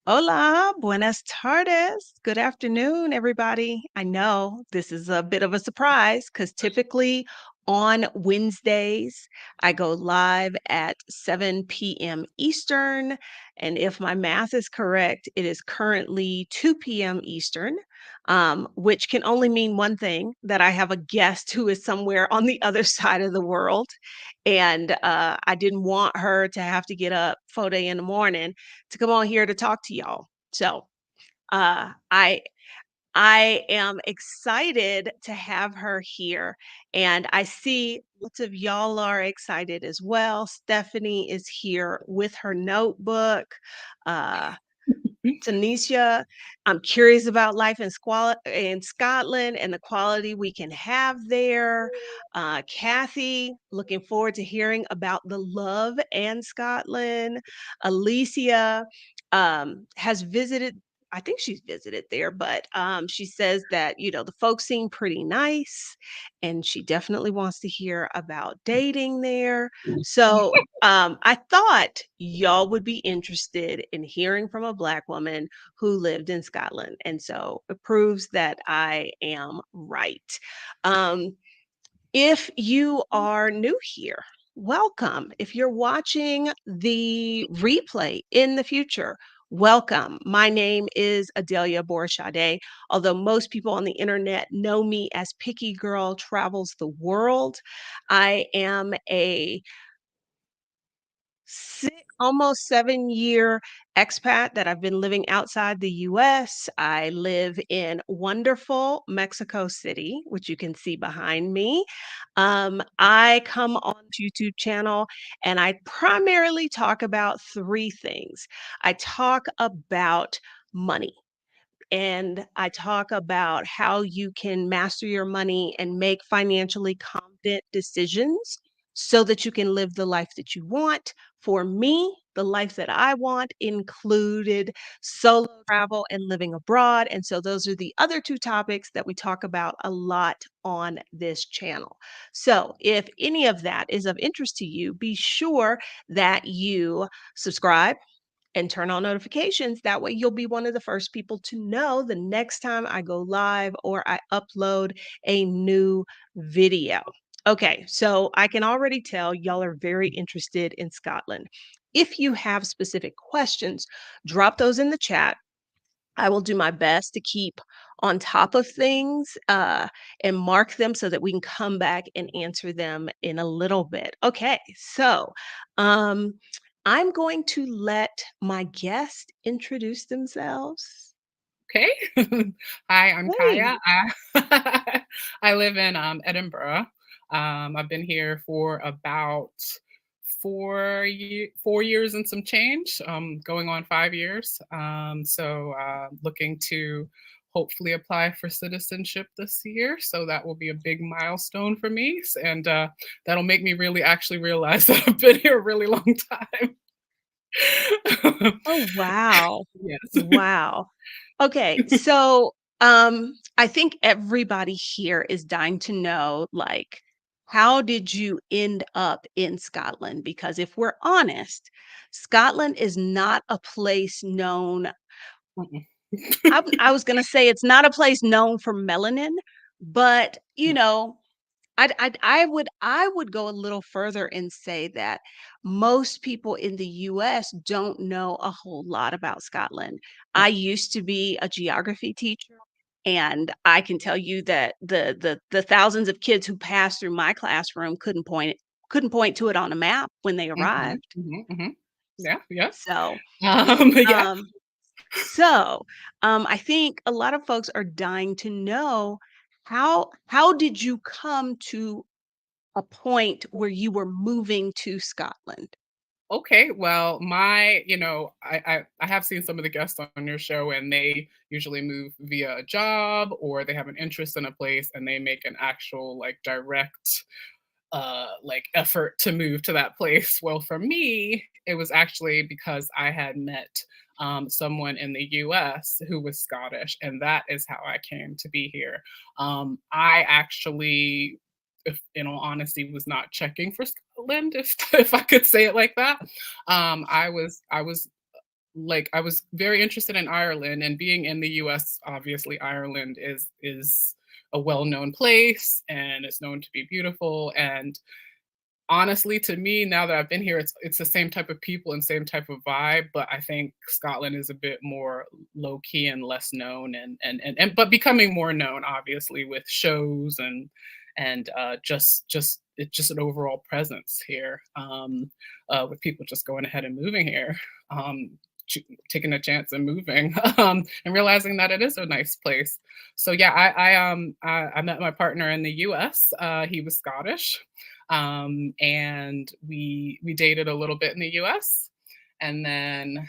Hola, buenas tardes. Good afternoon, everybody. I know this is a bit of a surprise because typically on Wednesdays, I go live at 7 p.m. Eastern. And if my math is correct, it is currently 2 p.m. Eastern, which can only mean one thing that I have a guest who is somewhere on the other side of the world. And I didn't want her to have to get up 4 in the morning to come on here to talk to y'all. So uh, I I am excited to have her here, and I see lots of y'all are excited as well. Stephanie is here with her notebook. Uh, Tanisha, I'm curious about life in Scotland and the quality we can have there. Kathy, looking forward to hearing about the love and Scotland. Alicia has visited. I think she's visited there, but she says that the folks seem pretty nice, and she definitely wants to hear about dating there. So I thought y'all would be interested in hearing from a Black woman who lived in Scotland. And so it proves that I am right. Um, if you are new here, welcome. If you're watching the replay in the future, welcome. My name is Adelia Borshade, although most people on the internet know me as Picky Girl Travels the World. I am a almost 7-year expat that I've been living outside the US. I live in wonderful Mexico City, which you can see behind me. I come on YouTube channel and I primarily talk about three things. I talk about money, and I talk about how you can master your money and make financially confident decisions so that you can live the life that you want. For me, the life that I want included solo travel and living abroad. And so those are the other two topics that we talk about a lot on this channel. So if any of that is of interest to you, be sure that you subscribe and turn on notifications. That way, you'll be one of the first people to know the next time I go live or I upload a new video. Okay, so I can already tell y'all are very interested in Scotland. If you have specific questions, drop those in the chat. I will do my best to keep on top of things and mark them so that we can come back and answer them in a little bit. Okay, so um, I'm going to let my guest introduce themselves. Okay. Hi, I'm Hey, Kaija. I live in Edinburgh. I've been here for about 4 years and some change, going on 5 years. Looking to hopefully apply for citizenship this year. So that will be a big milestone for me. And that'll make me really actually realize that I've been here a really long time. oh wow. Yes. Wow. Okay, so I think everybody here is dying to know, like, how did you end up in Scotland? Because if we're honest, Scotland is not a place known. Mm-mm. I was gonna say it's not a place known for melanin, but I would go a little further and say that most people in the US don't know a whole lot about Scotland. I used to be a geography teacher, and I can tell you that the thousands of kids who passed through my classroom couldn't point to it on a map when they Mhm, arrived. mhm, mhm. Yeah, yeah. So, Yeah. um so, I think a lot of folks are dying to know how did you come to a point where you were moving to Scotland? Okay, well, I have seen some of the guests on your show, and they usually move via a job or they have an interest in a place and they make an actual like direct like effort to move to that place. Well, for me, it was actually because I had met someone in the US who was Scottish, and that is how I came to be here. I actually, if in all honesty, was not checking for Scotland, if if I could say it like that. I was like I was very interested in Ireland, and being in the US, obviously Ireland is a well-known place and it's known to be beautiful. And honestly, to me, now that I've been here, it's the same type of people and same type of vibe, but I think Scotland is a bit more low key and less known, and but becoming more known, obviously, with shows and just it's just an overall presence here, with people just going ahead and moving here, um, taking a chance and moving, and realizing that it is a nice place. So yeah, I met my partner in the U.S. He was Scottish, and we dated a little bit in the U.S. And then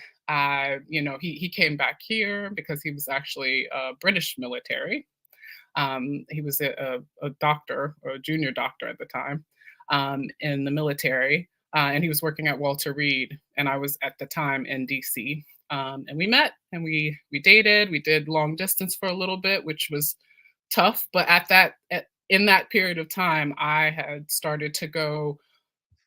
he came back here because he was actually British military. He was a doctor or a junior doctor at the time, in the military, and he was working at Walter Reed, and I was at the time in DC. And we met and we dated. We did long distance for a little bit, which was tough. But in that period of time, I had started to go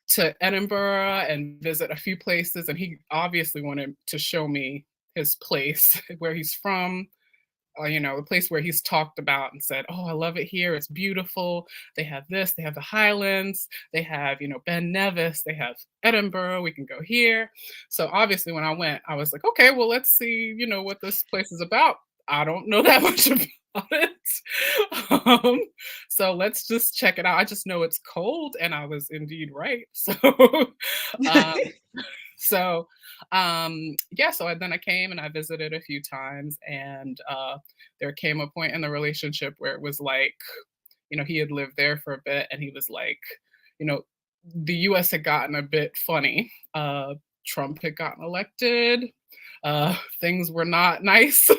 to Edinburgh and visit a few places, and he obviously wanted to show me his place where he's from, the place where he's talked about and said, "Oh, I love it here. It's beautiful. They have this. They have the Highlands. They have, Ben Nevis. They have Edinburgh. We can go here." So obviously, when I went, I was like, "Okay, well, let's see, what this place is about. I don't know that much about it, um, so let's just check it out. I just know it's cold," and I was indeed right. Um, so yeah, so then I came and I visited a few times, and there came a point in the relationship where it was like, he had lived there for a bit, and he was like, you know the US had gotten a bit funny. Trump had gotten elected. Things were not nice.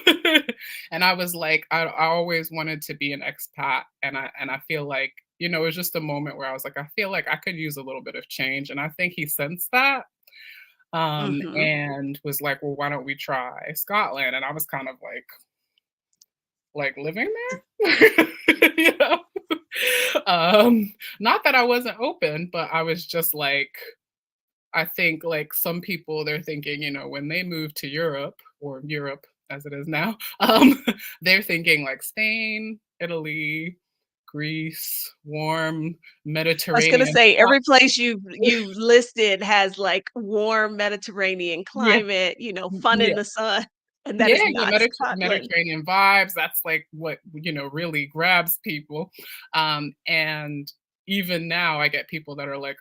And I was like, I always wanted to be an expat, and I feel like, it was just a moment where I was like, I feel like I could use a little bit of change, and I think he sensed that, Mhm. and was like, "Well, why don't we try Scotland?" And I was kind of like living there, you know. Not that I wasn't open, but I was just like, I think like some people, they're thinking, when they move to Europe, or Europe as it is now, they're thinking like Spain, Italy, Greece, warm I was gonna Mediterranean. say every place you've listed has, like, warm Mediterranean Yeah, climate, fun in yeah. the sun, and that Yeah, is yeah, not Scotland. Mediterranean vibes, that's, like, what, really grabs people, and even now, I get people that are like,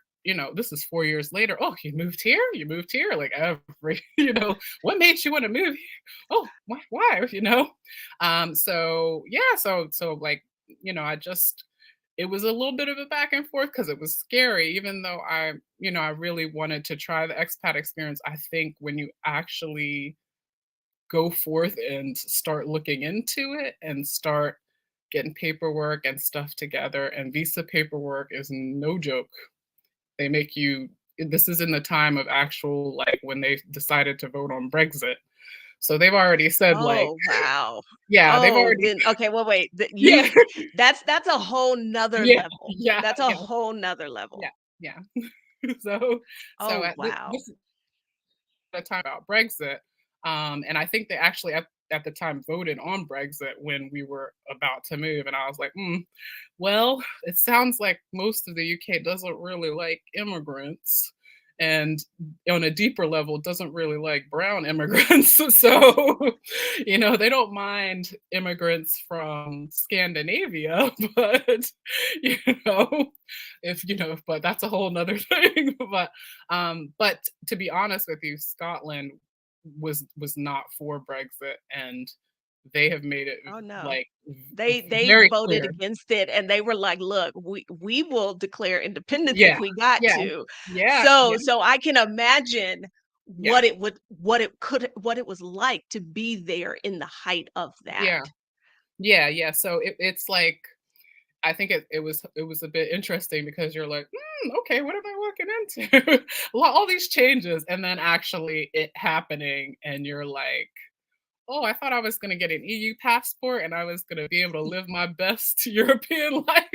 this is 4 years later, "Oh, you moved here? You moved here?" Like, every "What made you wanna move here? Oh, why?" So, yeah, like, I just it was a little bit of a back and forth because it was scary, even though I really wanted to try the expat experience. I think when you actually go forth and start looking into it and start getting paperwork and stuff together. And visa paperwork is no joke. They make you, this is in the time of actual, like when they decided to vote on Brexit. So they've already said, like, Oh, wow. yeah, they've Oh, already, then okay, well, wait, yeah, that's a whole whole 'nother yeah, level. yeah, That's a yeah, whole 'nother yeah, level. yeah. so, so Oh, at wow. this the time about Brexit. And I think they actually at the time voted on Brexit when we were about to move. And I was like, well, it sounds like most of the UK doesn't really like immigrants. And on a deeper level, doesn't really like brown immigrants. So, they don't mind immigrants from Scandinavia, but, you know, but that's a whole nother thing. But to be honest with you, Scotland was not for Brexit, and they have made it Oh, no. like They very voted clear. against it, and they were like, "Look, we will declare independence if Yeah, we got yeah, to." yeah, yeah, So I can imagine yeah, what it was like to be there in the height of that. yeah, yeah, yeah. So it's like I think it was a bit interesting because you're like, okay, what am I walking into? All these changes, and then actually it happening, and you're like, oh, I thought I was going to get an EU passport and I was going to be able to live my best European life.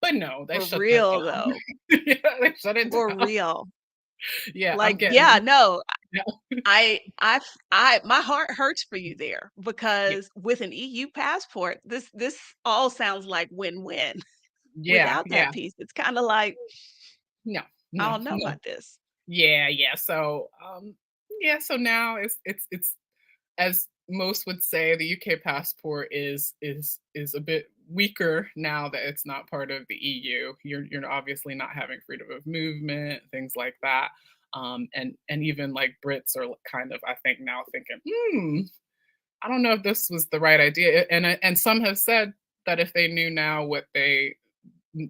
But no, they For shut that real, down. though. Yeah, they shut it For down. real. Yeah, I'm Like, getting yeah, no. Yeah. My heart hurts for you there Yeah. because with an EU passport, this all sounds like win-win. Yeah, Without yeah. that piece, it's kinda like, No, I no, don't know no. about this. Yeah, yeah. So, yeah, so now it's as most would say, the UK passport is a bit weaker now that it's not part of the EU. You're obviously not having freedom of movement, things like that. And even like Brits are kind of, I think, now thinking, I don't know if this was the right idea. And some have said that if they knew now what they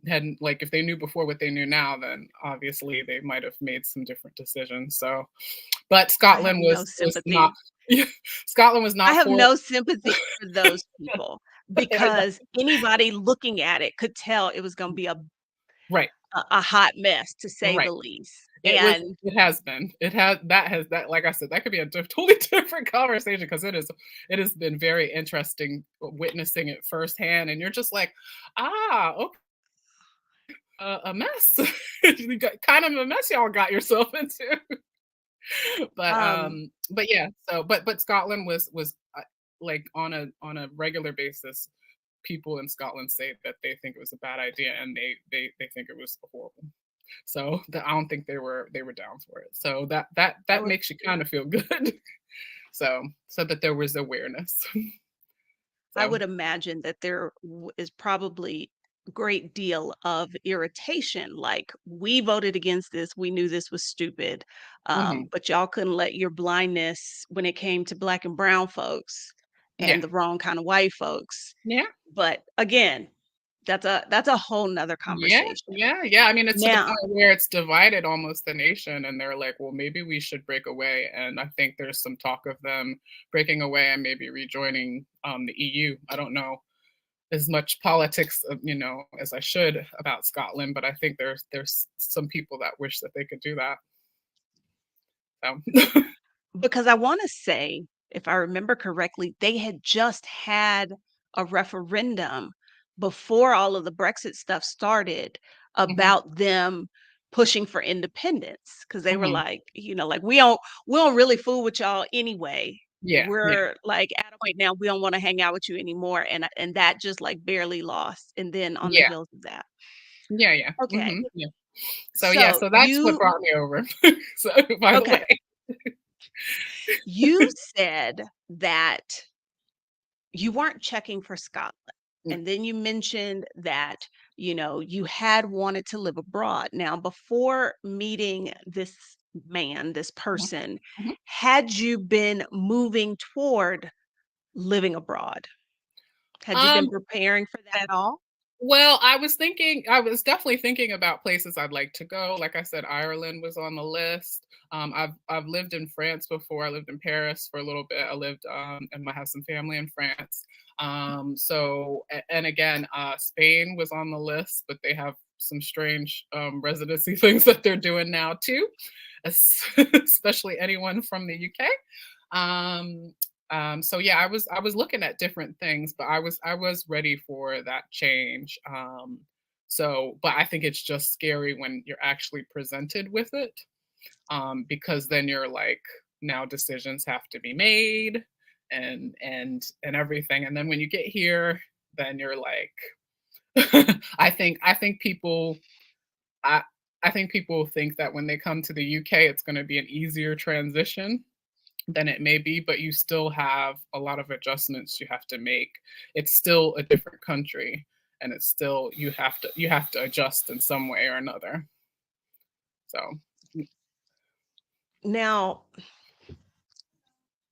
hadn't, like if they knew before what they knew now, then obviously they might have made some different decisions. So, but I have Scotland no was not. sympathy. Scotland was I not have for no sympathy for those people I know. because anybody looking at it could tell it was gonna be Right, a hot mess, to say right. the least, and It has been. It has that, like I said, that could be a totally different conversation because it has been very interesting witnessing it firsthand, and you're just like, okay, a mess. You got kind of a mess y'all got yourself into. um, But yeah, so but Scotland was like on a regular basis, people in Scotland say that they think it was a bad idea and they think it was horrible. So I don't think they were down for it. So I that would makes you kind of feel good. So that there was awareness. I So would imagine that there is probably a great deal of irritation. Like, we voted against this. We knew this was stupid. mhm. But y'all couldn't let your blindness when it came to black and brown folks Yeah. and the wrong kind of white folks. Yeah. But again, that's a whole nother Yeah, conversation. yeah, yeah. I mean, it's to the Now, point where it's divided almost the nation, and they're like, "Well, maybe we should break away." And I think there's some talk of them breaking away and maybe rejoining the EU. I don't know as much politics, as I should about Scotland, but I think there's some people that wish that they could do that. So, because I wanna say, if I remember correctly, they had just had a referendum before all of the Brexit stuff started hmm about them pushing for independence, because they were hmm like, like, "We don't really fool with y'all anyway. yeah, yeah, We're, like, at a point now, we don't wanna hang out with you anymore," and that just, like, barely lost, and then on the yeah, heels of that. yeah, yeah, Okay, yeah. So yeah, so so that's what you brought me over. So by the okay, way, you said that you weren't checking for Scotland. no. And then you mentioned that, you had wanted to live abroad. Now, before meeting this man, this Mhm, person, mhm. had you been moving toward living abroad? Had you been Um, preparing for that at all? Well, I was definitely thinking about places I'd like to go. Like I said, Ireland was on the list. I've lived in France before. I lived in Paris for a little bit. I lived and I have some family in France. And again, Spain was on the list, but they have some strange residency things that they're doing now too, especially anyone from the UK. Um, so yeah, I was looking at different things, but I was ready for that change. But I think it's just scary when you're actually presented with it, because then you're like, now decisions have to be made, and everything. And then when you get here, then you're like, I think people I I think people think that when they come to the UK, it's going to be an easier transition than it may be, but you still have a lot of adjustments you have to make. It's still a different country, and it's still you have to adjust in some way or another. So, Now,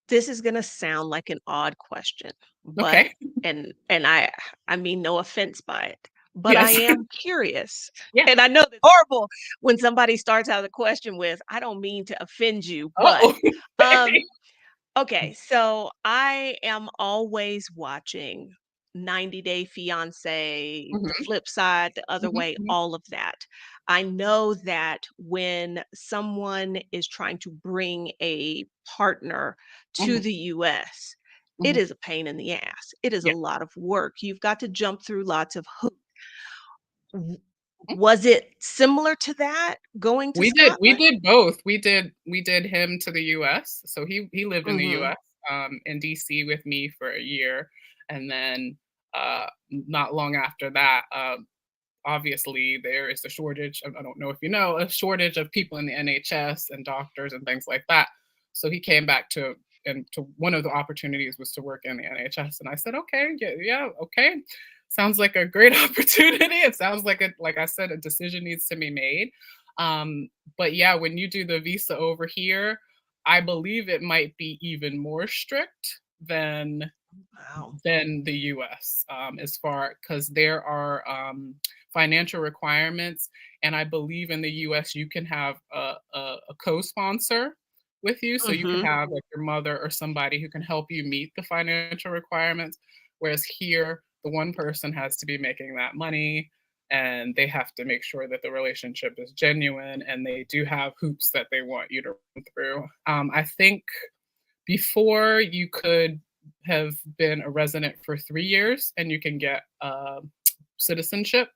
this is going to sound like an odd question, but okay. and I mean no offense by it, but I Yes. am curious. Yeah. And I know that's horrible when somebody starts out a question with, "I don't mean to offend you," but Oh. um okay, so I am always watching 90 Day Fiancé, the Mhm, flip side, the other mhm, way, mhm, all of that. I know that when someone is trying to bring a partner to mhm, the US, it mhm. is a pain in the ass. It is a Yeah. lot of work. You've got to jump through lots of hoops. Was it similar to that, going to We Scotland? did both. We did him to the US. So he lived in the Mhm. US, in DC with me for a year, and then, not long after that, obviously there is a shortage of, I don't know if you know, a shortage of people in the NHS and doctors and things like that. So he came back to, and to one of the opportunities was to work in the NHS, and I said, okay, yeah, yeah, okay, sounds like a great opportunity. It sounds like a, like I said, a decision needs to be made. But yeah, when you do the visa over here, I believe it might be even more strict Wow. than the US, as far, because there are, financial requirements, and I believe in the US you can have a co-sponsor with you, so you could Mhm. have like your mother or somebody who can help you meet the financial requirements. Whereas here, the one person has to be making that money, and they have to make sure that the relationship is genuine, and they do have hoops that they want you to run through. I think before you could have been a resident for 3 years and you can get, citizenship.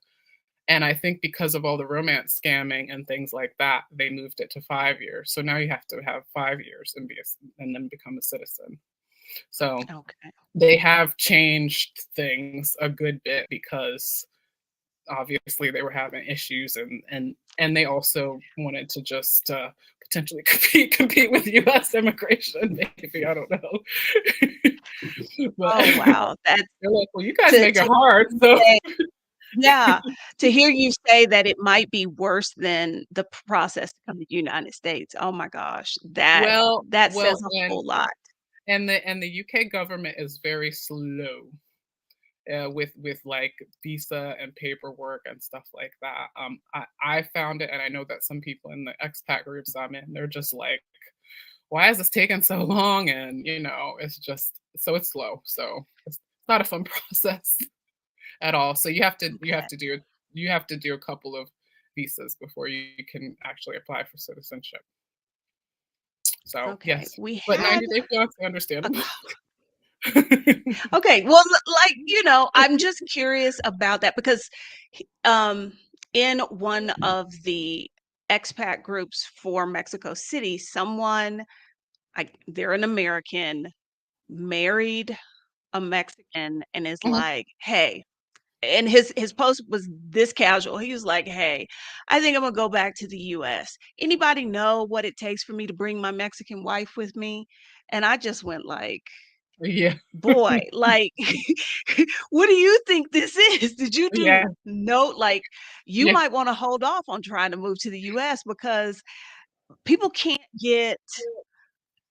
And I think because of all the romance scamming and things like that, they moved it to 5 years. So now you have to have 5 years and and then become a citizen. So Okay. they have changed things a good bit because obviously they were having issues, and they also wanted to just, potentially compete with US immigration, maybe, I don't know. But Oh, wow. That's they're like, "Well, you guys to make it to hard, so." say yeah, to hear you say that it might be worse than the process to come to the United States. Oh my gosh, that that Well, says a whole lot. and the UK government is very slow, with like visa and paperwork and stuff like that. I found it, and I know that some people in the expat groups I'm in, they're just like, "Why is this taking so long?" And it's just, so it's slow. So it's not a fun process at all. So Okay, you have to do a couple of visas before you can actually apply for citizenship. So okay. yes, We but had 90 Day Fiance, a understandable. okay, well, like, I'm just curious about that because, in one of the expat groups for Mexico City, someone, they're an American, married a Mexican, and is Mhm. like, "Hey," and his post was this casual. He was like, "Hey, I think I'm gonna go back to the US. Anybody know what it takes for me to bring my Mexican wife with me?" And I just went like, Yeah, boy, like, what do you think this is? Did you do yeah, no, like, you yeah, might wanna hold off on trying to move to the US because people can't get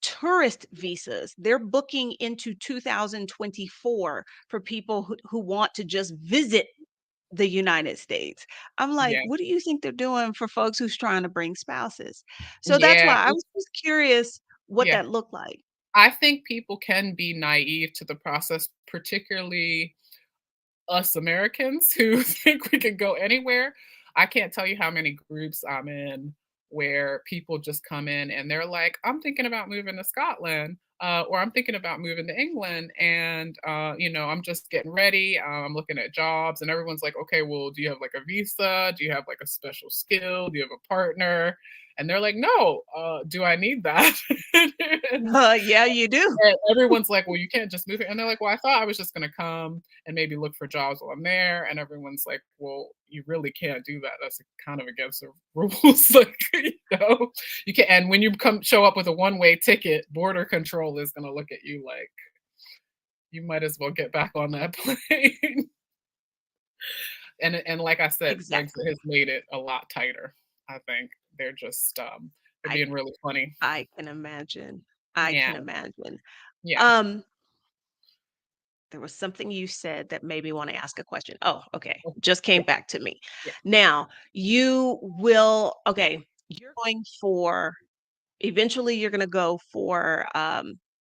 tourist visas. They're booking into 2024 for people who want to just visit the United States. I'm like, yeah, what do you think they're doing for folks who's trying to bring spouses? So that's yeah. why I was just curious what Yeah. that looked like. I think people can be naive to the process, particularly us Americans who think we can go anywhere. I can't tell you how many groups I'm in where people just come in and they're like, I'm thinking about moving to Scotland. Or I'm thinking about moving to England, and I'm just getting ready. I'm looking at jobs, and everyone's like, "Okay, well, do you have like a visa? Do you have like a special skill? Do you have a partner?" And they're like, "No. Do I need that?" And Yeah, you do. and everyone's like, "Well, you can't just move here." And they're like, "Well, I thought I was just gonna come and maybe look for jobs while I'm there." And everyone's like, "Well, you really can't do that. That's kind of against the rules." Like, you can. And when you come show up with a one-way ticket, border control is gonna look at you like you might as well get back on that plane. And like I said, Brexit Exactly. has made it a lot tighter. I think they're just they're I being really funny. I can imagine. I Yeah, can imagine. yeah, Um, there was something you said that made me want to ask a question. Oh, okay. Just came yeah, back to me. yeah, Now, you will okay, you're going for eventually you're going to go for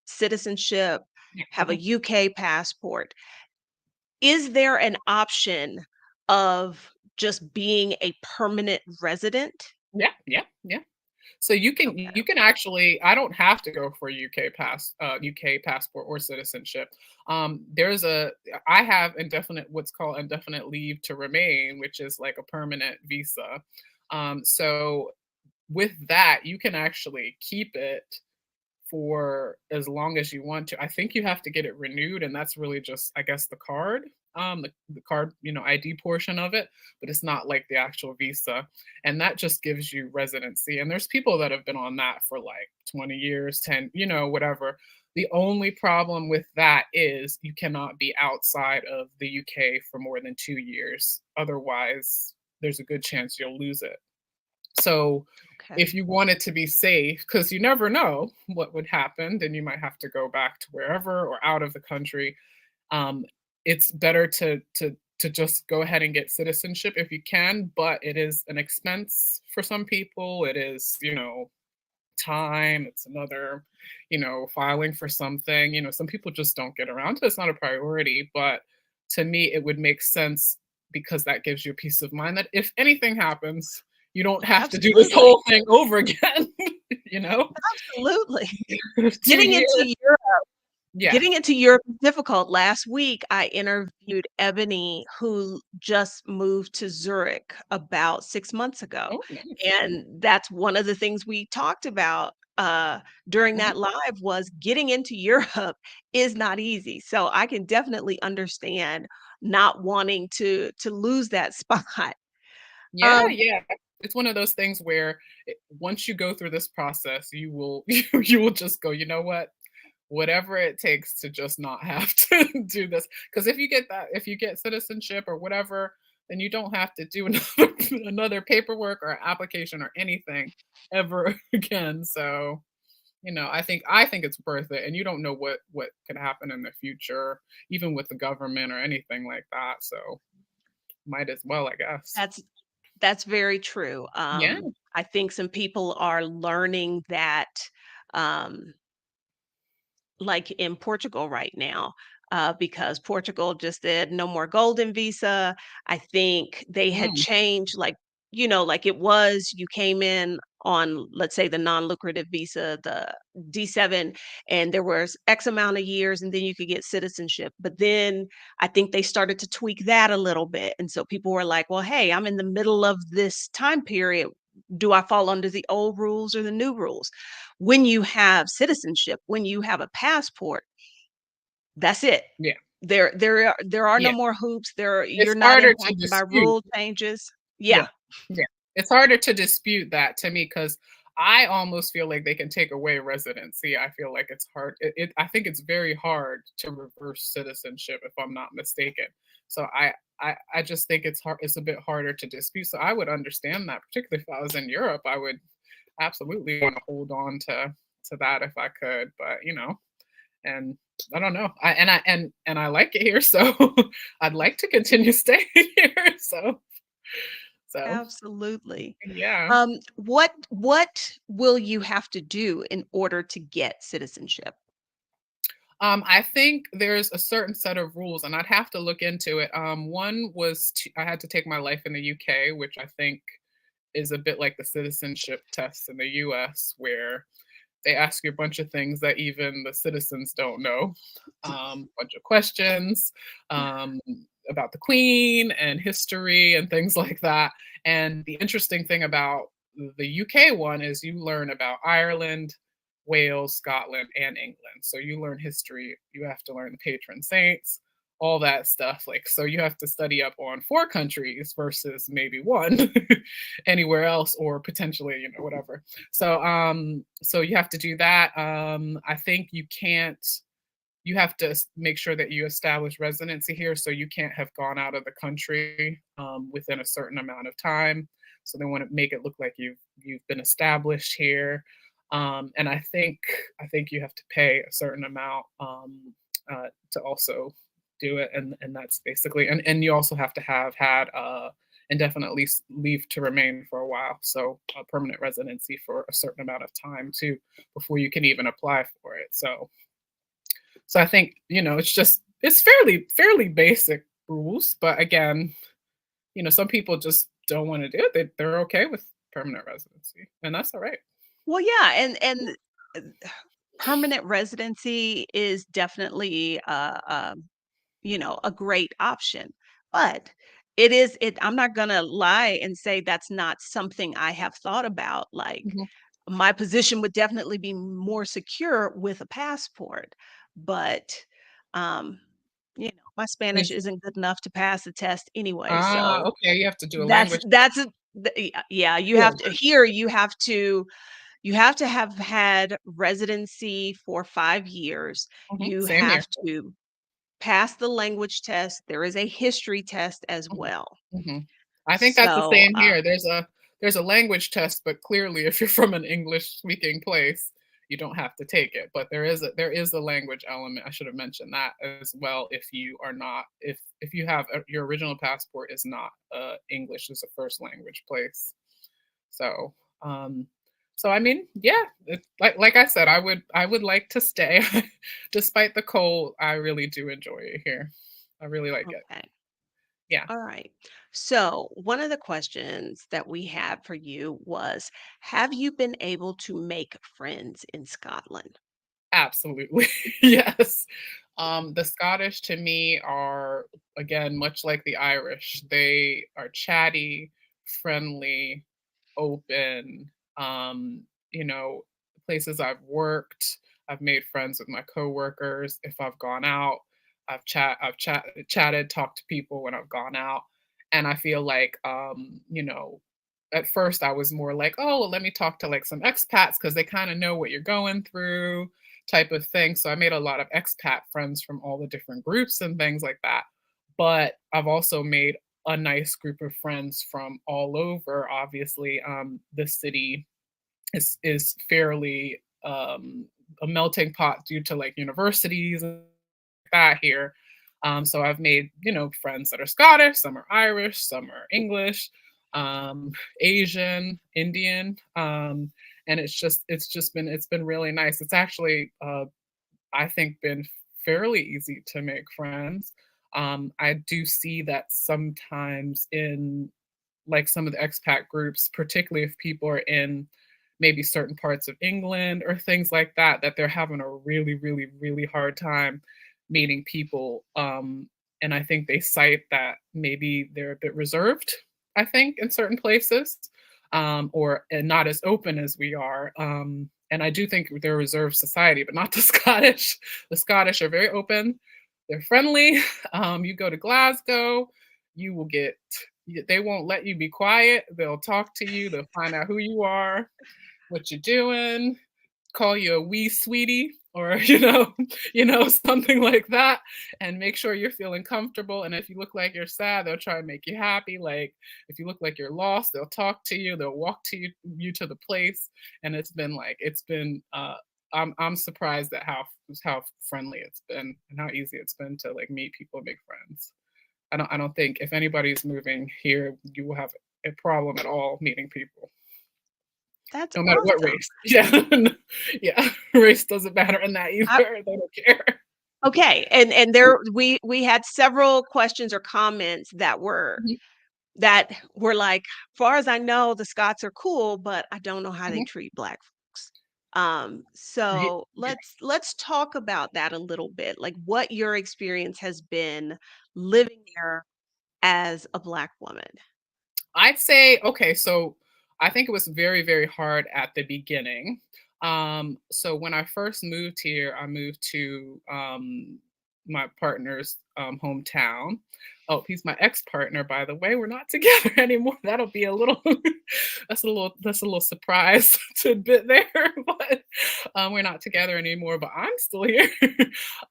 citizenship, yeah. have a Mhm. UK passport. Is there an option of just being a permanent resident? Yeah, yeah, yeah. So you Okay. can actually I don't have to go for UK passport or citizenship. There's a I have indefinite what's called indefinite leave to remain, which is like a permanent visa. So with that, you can actually keep it for as long as you want to. I think you have to get it renewed, and that's really just, I guess, the card, the card, ID portion of it, but it's not like the actual visa. And that just gives you residency. And there's people that have been on that for like 20 years, 10, whatever. The only problem with that is you cannot be outside of the UK for more than 2 years. Otherwise, there's a good chance you'll lose it. So if Okay. you wanted to be safe, because you never know what would happen, then you might have to go back to wherever or out of the country. Um, it's better to just go ahead and get citizenship if you can, but it is an expense for some people. It is, time. It's another, filing for something. Some people just don't get around to it. It's not a priority, but to me, it would make sense because that gives you peace of mind that if anything happens, you don't have to do this Absolutely. whole thing over again, you know? Absolutely. 2 Getting into years. Europe Yeah. Getting into Europe is difficult. Last week, I interviewed Ebony, who just moved to Zurich about 6 months ago, Oh, nice. and that's one of the things we talked about, during Mhm. that live was getting into Europe is not easy, so I can definitely understand not wanting to lose that spot. Yeah, Um, yeah. It's one of those things where once you go through this process, you will you will just go, you know what? Whatever it takes to just not have to do this. Because if you get citizenship or whatever, then you don't have to do another paperwork or application or anything ever again. So, I think it's worth it. And you don't know what could happen in the future, even with the government or anything like that. So might as well, I guess. that's That's very true. Yeah. I think some people are learning that, um, like in Portugal right now, because Portugal just said no more golden visa. I think they had Mm, changed, like, like it was you came in on, let's say, the non-lucrative visa, the D7, and there was X amount of years, and then you could get citizenship. But then I think they started to tweak that a little bit. And so people were like, well, hey, I'm in the middle of this time period. Do I fall under the old rules or the new rules? When you have citizenship, when you have a passport, that's it. yeah. There are no Yeah. more hoops. It's You're not harder to impacted by dispute. rule changes. Yeah, Yeah, yeah. It's harder to dispute that to me because I almost feel like they can take away residency. I feel like it's hard. I think it's very hard to reverse citizenship if I'm not mistaken. So I just think it's hard. It's a bit harder to dispute. So I would understand that, particularly if I was in Europe. I would absolutely want to hold on to that if I could. But and I don't know. And I like it here, so I'd like to continue staying here. So absolutely. yeah. What will you have to do in order to get citizenship? I think there's a certain set of rules, and I'd have to look into it. One was I had to take my life in the UK, which I think is a bit like the citizenship test in the US, where they ask you a bunch of things that even the citizens don't know. Bunch of questions um, about the Queen and history and things like that. And the interesting thing about the UK one is you learn about Ireland, Wales, Scotland, and England. So you learn history. You have to learn the patron saints, all that stuff. Like, so you have to study up on 4 countries versus maybe one anywhere else, or potentially, whatever. So you have to do that. I think you have to make sure that you establish residency here, so you can't have gone out of the country within a certain amount of time. So they want to make it look like you've been established here. And I think you have to pay a certain amount to also do it, and that's basically, and you also have to have had indefinite leave to remain for a while, so a permanent residency for a certain amount of time too before you can even apply for it. So I think, it's fairly basic rules, but again, some people just don't want to do it. They're okay with permanent residency, and that's all right. Well, yeah, and uh, permanent residency is definitely a great option. But I'm not gonna lie and say that's not something I have thought about. Like Mhm. my position would definitely be more secure with a passport. But um, my Spanish Is isn't good enough to pass the test anyway. So okay, you have to do a that's language that's a, yeah, you yeah, have to here you have to have had residency for 5 years. mhm, You same here. have to pass the language test. There is a history test as Mhm, well. mhm. I think that's the So, same here. There's a language test, but clearly if you're from an English speaking place, you don't have to take it. But there is a language element. I should have mentioned that as well if you are not if you have your original passport is not English as a first language place. So, um so I mean, yeah, like I said, I would like to stay despite the cold. I really do enjoy it here. I really like it. okay. Yeah. All right. So, one of the questions that we had for you was, have you been able to make friends in Scotland? Absolutely. Yes. The Scottish to me are, again, much like the Irish. They are chatty, friendly, open. You know, places I've worked, I've made friends with my coworkers. If I've gone out, chatted, talked to people when I've gone out. And I feel like at first I was more like, oh, well, let me talk to like some expats because they kind of know what you're going through type of thing. So I made a lot of expat friends from all the different groups and things like that. But I've also made a nice group of friends from all over. Obviously, the city is fairly a melting pot due to like universities and that here. So I've made friends that are Scottish, some are Irish, some are English, um, Asian, Indian, and it's been really nice. It's actually I think been fairly easy to make friends. I do see that sometimes in like some of the expat groups, particularly if people are in maybe certain parts of England or things like that, that they're having a really, really, really hard time meeting people. And I think they cite that maybe they're a bit reserved, I think, in certain places, or and not as open as we are. And I do think they're a reserved society, but not the Scottish. The Scottish are very open. They're friendly. You go to Glasgow, you will get they won't let you be quiet. They'll talk to you. They'll find out who you are, what you're doing, call you a wee sweetie or something like that, and make sure you're feeling comfortable. And if you look like you're sad, they'll try and make you happy. Like if you look like you're lost, they'll talk to you. They'll walk to you to the place. And it's been I'm surprised at how friendly it's been and how easy it's been to like meet people and make friends. I don't think if anybody's moving here, you will have a problem at all meeting people, That's no matter what awesome. race. Yeah. Yeah. Race doesn't matter in that I, either. They don't care. okay, and there we had several questions or comments Mhm, that were like, far as I know, the Scots are cool, but I don't know how they mhm. treat black folks. Ye So yeah. let's talk about that a little bit, like what your experience has been living there as a black woman. I'd say, okay, so I think it was very, very hard at the beginning. So when I first moved here, I moved to my partner's hometown. Oh, he's my ex-partner, by the way. We're not together anymore. That'll be a little that's a little surprise tidbit there, but we're not together anymore, but I'm still here.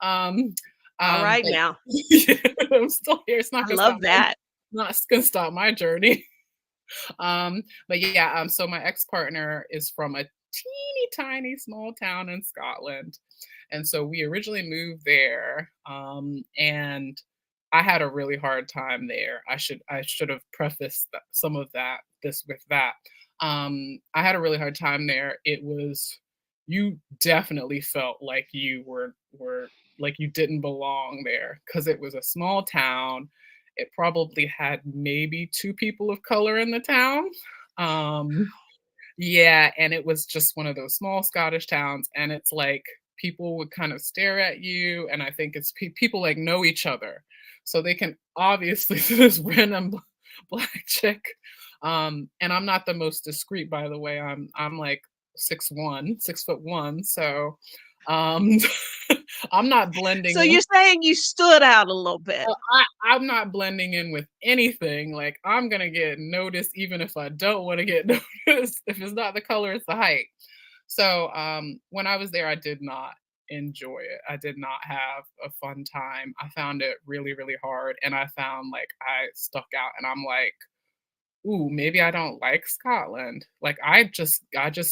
um, All right but now. yeah, I'm still here. It's not I gonna stop love that. my journey. But yeah, so my ex-partner is from a teeny tiny small town in Scotland. And so we originally moved there. And I had a really hard time there. I should have prefaced some of this with that. I had a really hard time there. It was you definitely felt like you were like you didn't belong there because it was a small town. It probably had maybe 2 people of color in the town. Um, Yeah, and it was just one of those small Scottish towns, and it's like people would kind of stare at you, and I think it's people like know each other, so they can obviously see this random black chick. And I'm not the most discreet, by the way. I'm like 6'1", 6'1", so um, I'm not blending So in. you're saying you stood out a little bit. I'm not blending in with anything. Like I'm gonna get noticed even if I don't want to get noticed. If it's not the color, it's the height. So when I was there, I did not enjoy it. I did not have a fun time. I found it really, really hard. And I found like I stuck out and I'm like, ooh, maybe I don't like Scotland. Like I just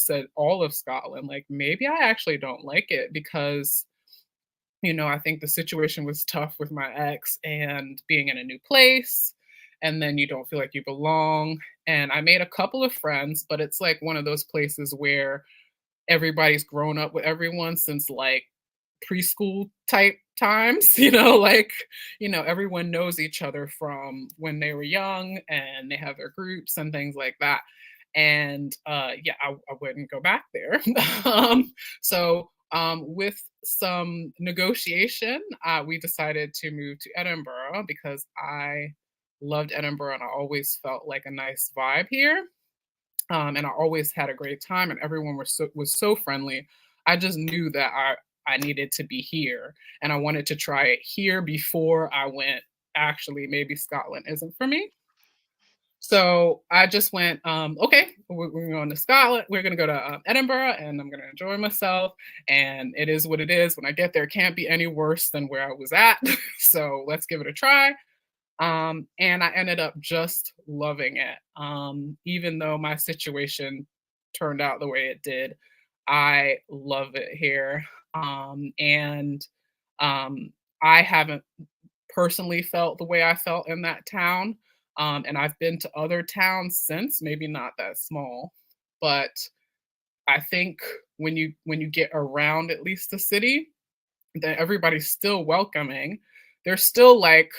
said all of Scotland. Like maybe I actually don't like it because I think the situation was tough with my ex and being in a new place. And then you don't feel like you belong. And I made a couple of friends, but it's like one of those places where everybody's grown up with everyone since like preschool type times, like, everyone knows each other from when they were young and they have their groups and things like that. And yeah, I wouldn't go back there. With some negotiation, we decided to move to Edinburgh because I loved Edinburgh and I always felt like a nice vibe here. And I always had a great time, and everyone was so friendly. I just knew that I needed to be here, and I wanted to try it here before I went. Actually, maybe Scotland isn't for me. So I just went, okay, we're going to Scotland. We're going to go to Edinburgh, and I'm going to enjoy myself. And it is what it is. When I get there, it can't be any worse than where I was at. So let's give it a try. And I ended up just loving it. Even though my situation turned out the way it did, I love it here. And I haven't personally felt the way I felt in that town. And I've been to other towns since, maybe not that small, but I think when you get around at least the city, then everybody's still welcoming. They're still like,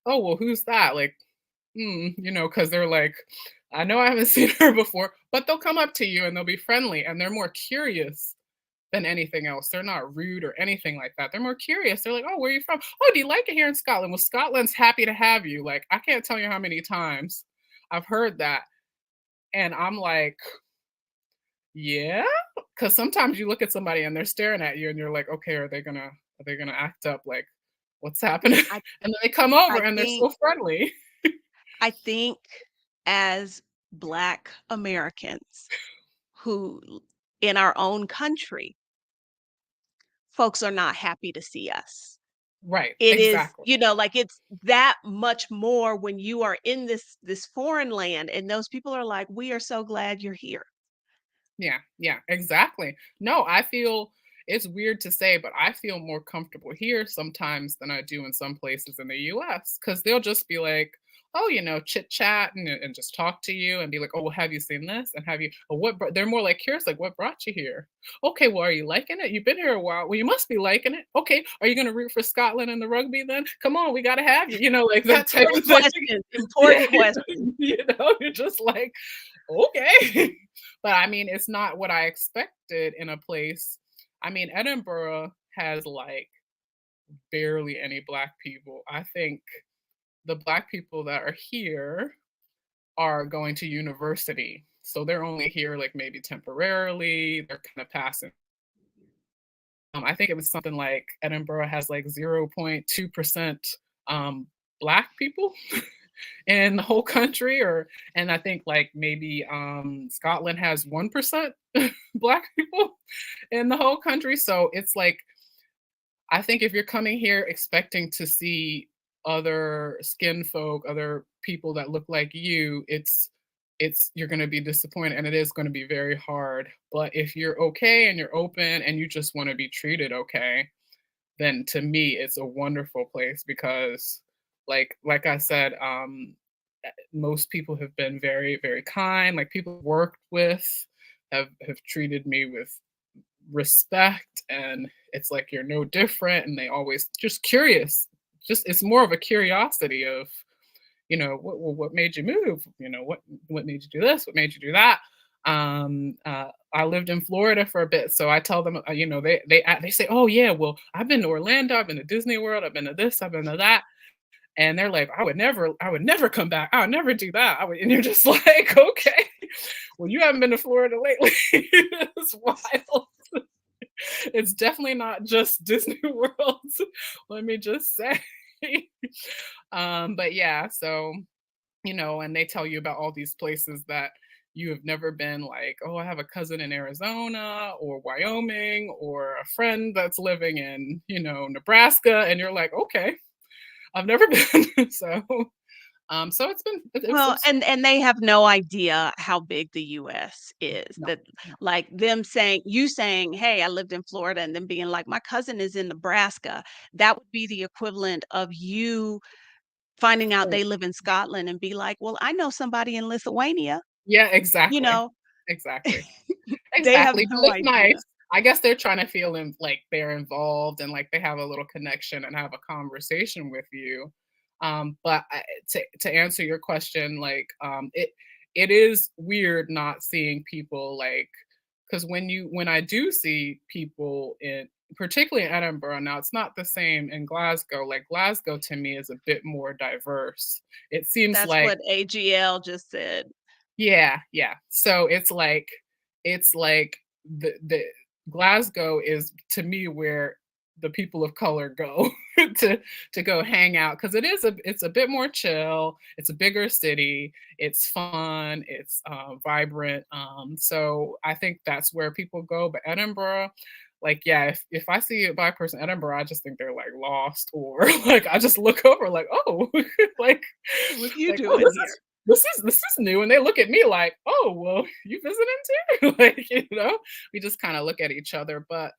oh well, who's that? Like, because they're like, I know I haven't seen her before, but they'll come up to you and they'll be friendly and they're more curious than anything else. They're not rude or anything like that. They're more curious. They're like, oh, where are you from? Oh, do you like it here in Scotland? Well, Scotland's happy to have you. Like, I can't tell you how many times I've heard that. And I'm like, yeah. Cause sometimes you look at somebody and they're staring at you and you're like, okay, are they gonna act up like what's happening? I And then they come over I and they're think so friendly. I think as Black Americans in our own country, folks are not happy to see us. Right, It is, exactly. like it's that much more when you are in this foreign land and those people are like, "We are so glad you're here." Yeah, yeah, exactly. No, I feel it's weird to say, but I feel more comfortable here sometimes than I do in some places in the US because they'll just be like, oh, chit chat and just talk to you and be like, oh, well, have you seen this? And have you, oh, they're more like curious, like, what brought you here? Okay, well, are you liking it? You've been here a while. Well, you must be liking it. Okay, are you going to root for Scotland and the rugby then? Come on, we got to have you, like that type of Important thing. question, Yeah, important question. you're just like, okay. But I mean, it's not what I expected in a place. I mean, Edinburgh has like barely any black people. I think the black people that are here are going to university. So they're only here like maybe temporarily. They're kind of passing. I think it was something like Edinburgh has like 0.2% black people in the whole country, and I think like maybe Scotland has 1% black people in the whole country. So it's like I think if you're coming here expecting to see other skin folk, other people that look like you, it's you're going to be disappointed and it is going to be very hard. But if you're okay and you're open and you just want to be treated okay, then to me it's a wonderful place because like I said, most people have been very, very kind. Like people I've worked with have treated me with respect, and it's like you're no different, and they always just curious. Just it's more of a curiosity of, what made you move? What made you do this? What made you do that? I lived in Florida for a bit, so I tell them, they say, "Oh yeah, well, I've been to Orlando, I've been to Disney World, I've been to this, I've been to that," and they're like, I would never come back. I would never do that." And you're just like, "Okay, well, you haven't been to Florida lately." It's wild. It's definitely not just Disney World. Let me just say. But yeah, so and they tell you about all these places that you have never been, like, oh, I have a cousin in Arizona or Wyoming or a friend that's living in, Nebraska. And you're like, okay, I've never been. So it's been, Well, it's and they have no idea how big the US is. no, That no, like them saying you saying, "Hey, I lived in Florida," and then being like, "My cousin is in Nebraska." That would be the equivalent of you finding out right. they live in Scotland and be like, "Well, I know somebody in Lithuania." Yeah, You exactly. know, Exactly. they have Exactly, but no it's nice. idea. I guess they're trying to feel like they're involved and like they have a little connection and have a conversation with you. But to answer your question, like, it is weird not seeing people, like, because when I do see people in, particularly in Edinburgh, now it's not the same in Glasgow. Like, Glasgow to me is a bit more diverse. It seems That's like, what AGL just said. yeah, yeah. So it's like the Glasgow is, to me, where the people of color go to go hang out, because it's a bit more chill. It's a bigger city. It's fun. It's vibrant. So I think that's where people go. But Edinburgh, like, yeah, if I see a black person in Edinburgh, I just think they're like lost, or like I just look over like, oh, like What are you like, oh, doing here? this is new, and they look at me like, "Oh, well, you visiting too?" Like, we just kind of look at each other. But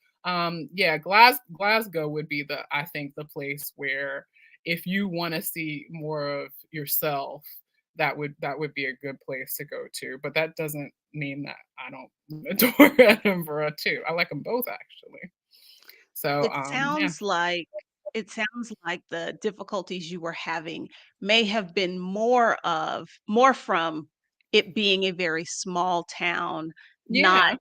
yeah, Glasgow would be, I think, the place where, if you want to see more of yourself, that would be a good place to go to. But that doesn't mean that I don't adore Edinburgh too. I like them both, actually. So It yeah. sounds like it sounds like the difficulties you were having may have been more from it being a very small town, not Yeah.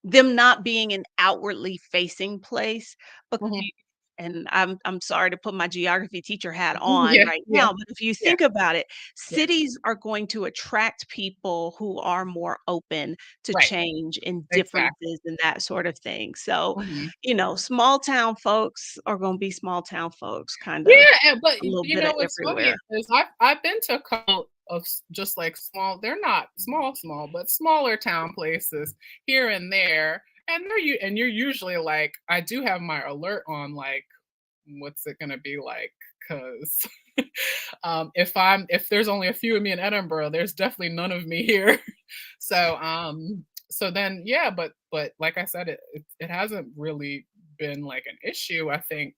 them not being an outwardly facing place, because Mhm. you and I'm sorry to put my geography teacher hat on Yeah, right yeah, now, but if you yeah, think about it, yeah. cities are going to attract people who are more open to Right. change and Exactly. differences and that sort of thing. So, Mhm. small town folks are gonna be small town folks, kinda Yeah, but a little you bit of know what's funny everywhere. is I've been to a couple of just like small, they're not small, but smaller town places here and there, and you're usually like, I do have my alert on, like, what's it gonna be like? Because if there's only a few of me in Edinburgh, there's definitely none of me here. So then, yeah, but like I said, it hasn't really been like an issue. I think,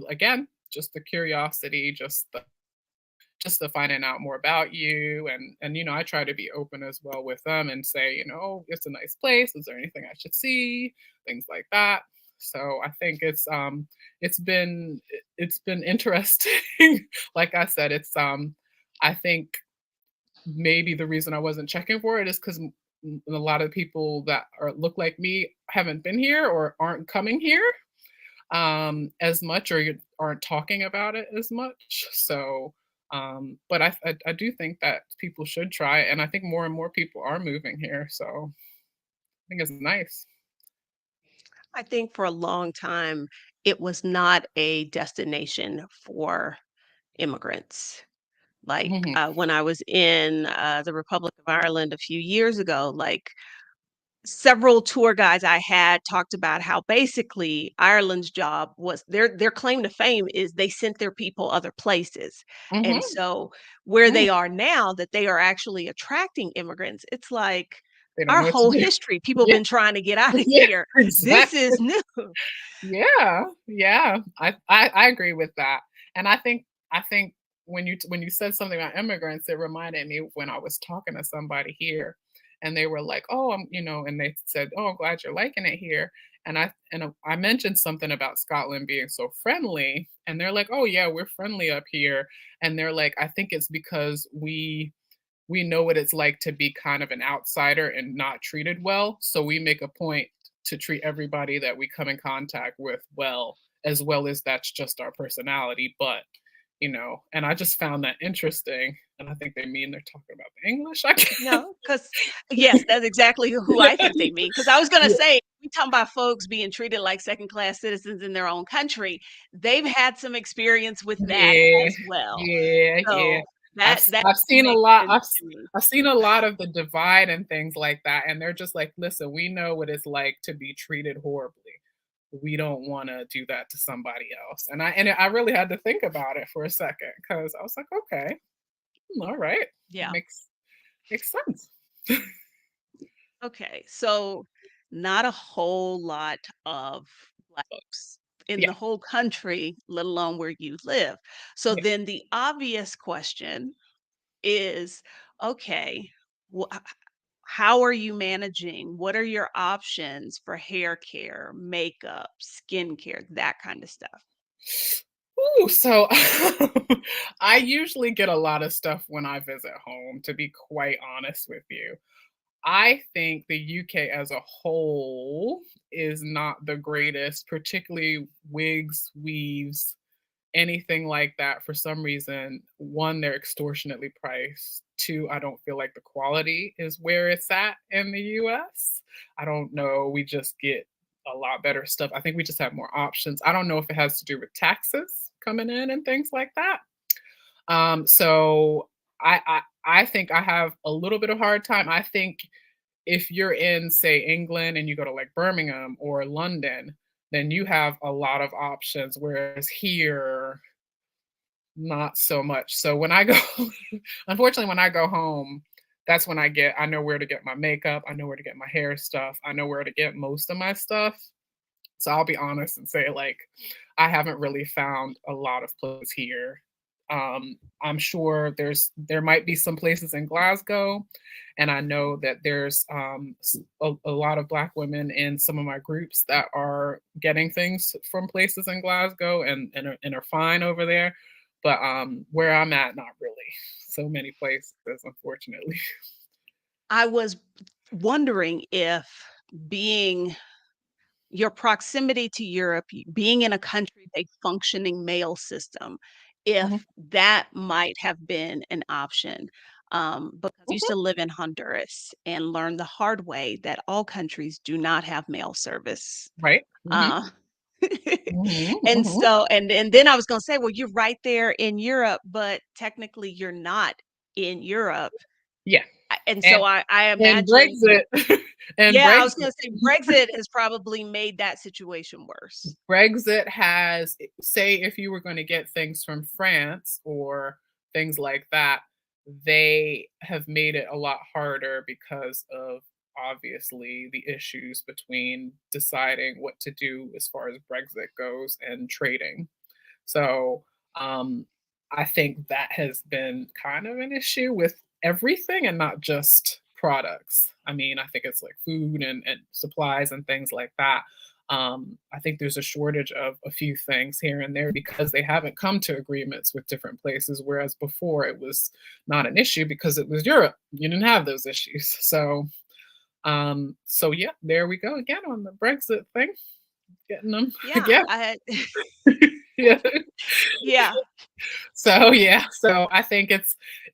again, just the curiosity, just the finding out more about you, and I try to be open as well with them and say, "Oh, it's a nice place. Is there anything I should see?" Things like that. So I think it's been interesting. Like I said, I think maybe the reason I wasn't checking for it is because a lot of people that look like me haven't been here or aren't coming here as much, or you aren't talking about it as much. So, but I do think that people should try it, and I think more and more people are moving here. So I think it's nice. I think for a long time, it was not a destination for immigrants. Like, Mhm, when I was in, the Republic of Ireland a few years ago, like, several tour guides I had talked about how basically Ireland's job was their claim to fame is they sent their people other places. And mhm, so where mm. they are now that they are actually attracting immigrants, it's like They don't our know what to whole do. history, people Yeah, been trying to get out of yeah, here. This exactly. is new. Yeah, yeah, I agree with that, and I think when you said something about immigrants, it reminded me when I was talking to somebody here, and they were like, "Oh, and they said, 'Oh, I'm glad you're liking it here,' and I mentioned something about Scotland being so friendly, and they're like, 'Oh yeah, we're friendly up here,' and they're like, 'I think it's because we know what it's like to be kind of an outsider and not treated well. So we make a point to treat everybody that we come in contact with well, as well as that's just our personality. But, and I just found that interesting. And I think they mean they're talking about the English, I guess. No, because yes, that's exactly who I think they mean. Because I was gonna Yeah, say, we talking about folks being treated like second-class citizens in their own country. They've had some experience with that yeah, as well. yeah, yeah. So that I've seen a makes lot. sense to me. I've seen a lot of the divide and things like that, and they're just like, listen, we know what it's like to be treated horribly. We don't want to do that to somebody else. And I really had to think about it for a second because I was like, okay, all right, Yeah. makes sense. Okay. So not a whole lot of Black folks in Yeah, the whole country, let alone where you live. So yeah. then the obvious question is, okay, how are you managing? What are your options for hair care, makeup, skincare, that kind of stuff? Ooh, so I usually get a lot of stuff when I visit home, to be quite honest with you. I think the UK as a whole is not the greatest, particularly wigs, weaves, anything like that. For some reason, one, they're extortionately priced. Two, I don't feel like the quality is where it's at in the US. I don't know. We just get a lot better stuff. I think we just have more options. I don't know if it has to do with taxes coming in and things like that. So I think I have a little bit of hard time. I think if you're in, say, England and you go to like Birmingham or London, then you have a lot of options. Whereas here, not so much. So when I go, unfortunately, when I go home, that's when I know where to get my makeup. I know where to get my hair stuff. I know where to get most of my stuff. So I'll be honest and say, like, I haven't really found a lot of places here. I'm sure there might be some places in Glasgow, and I know that there's a lot of Black women in some of my groups that are getting things from places in Glasgow and are fine over there. But where I'm at, not really. So many places, unfortunately. I was wondering if being your proximity to Europe, being in a country with a functioning mail system, Mhm, if that might have been an option. Because I used mhm, to live in Honduras and learned the hard way that all countries do not have mail service. right. Hmm. Uh, Hmm. and Hmm. so, and then I was going to say, well, you're right there in Europe, but technically you're not in Europe. Yeah. And so And I and imagine, Brexit and yeah, I was Brexit going to say Brexit has probably made that situation worse. Brexit has say if you were gonna get things from France or things like that, they have made it a lot harder because of obviously the issues between deciding what to do as far as Brexit goes and trading. So, um, I think that has been kind of an issue with everything and not just products. I mean, I think it's like food and supplies and things like that. I think there's a shortage of a few things here and there because they haven't come to agreements with different places, whereas before it was not an issue because it was Europe. You didn't have those issues. So yeah, there we go again on the Brexit thing, getting them Yeah, again. I had Yeah. yeah, So yeah, so I think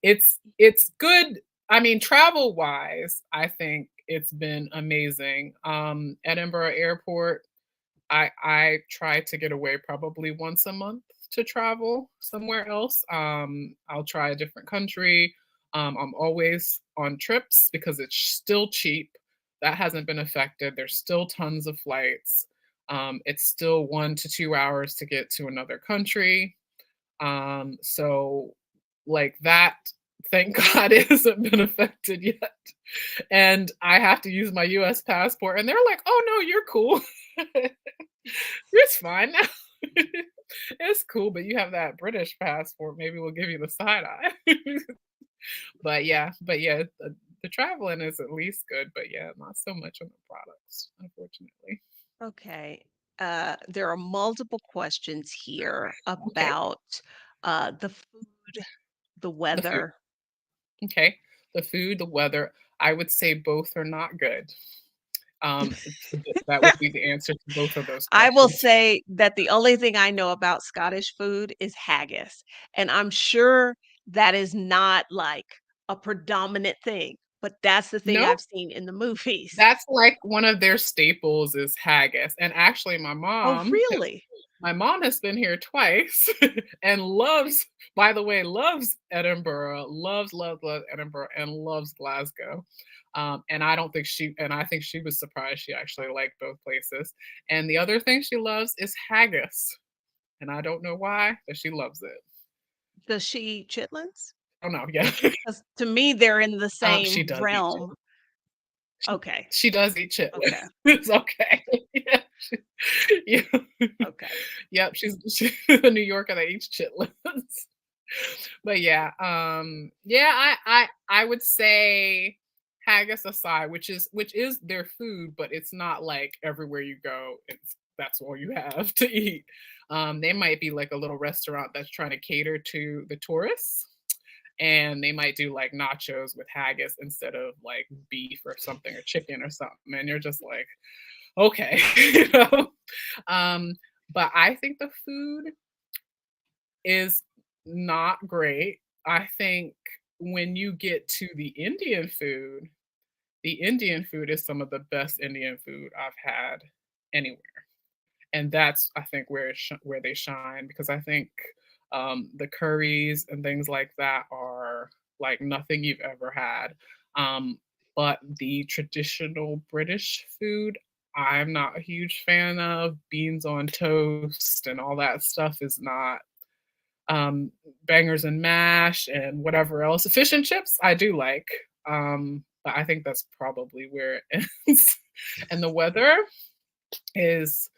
it's good. I mean, travel wise, I think it's been amazing. Edinburgh Airport, I try to get away probably once a month to travel somewhere else. I'll try a different country. I'm always on trips because it's still cheap. That hasn't been affected. There's still tons of flights. It's still 1 to 2 hours to get to another country. So like that, thank God it hasn't been affected yet. And I have to use my US passport, and they're like, oh no, you're cool. It's fine now. It's cool, but you have that British passport. Maybe we'll give you the side eye. but yeah, the traveling is at least good, but yeah, not so much on the products, unfortunately. okay. There are multiple questions here Okay, about, the food, the the food. weather. Okay. The food, the weather, I would say both are not good. That would be the answer to both of those I will questions. say that the only thing I know about Scottish food is haggis, and I'm sure that is not, like, a predominant thing, but that's the thing No, I've seen in the movies. that's like one of their staples is haggis, and actually Oh, really? my mom has been here twice and loves, by the way, loves Edinburgh, loves Edinburgh and loves Glasgow. And I think she was surprised she actually liked both places. And the other thing she loves is haggis. And I don't know why, but she loves it. Does she eat chitlins? Oh no, yeah. 'Cause to me, they're in the She same does eat realm. chitlins. She Okay, she does eat chitlins. okay, It's okay. Yeah. Yeah. okay. Yep, she's a New Yorker that eats chitlins. But yeah, yeah, I would say haggis aside, which is their food, but it's not like everywhere you go, it's that's all you have to eat. They might be like a little restaurant that's trying to cater to the tourists, and they might do like nachos with haggis instead of like beef or something or chicken or something, and you're just like, okay, you know. Um, but I think the food is not great. I think when you get to the Indian food is some of the best Indian food I've had anywhere. And that's I think where they shine because I think the curries and things like that are like nothing you've ever had. Um, but the traditional British food, I'm not a huge fan of. Beans on toast and all that stuff is not bangers and mash and whatever else. Fish and chips, I do like, but I think that's probably where it ends. And the weather is,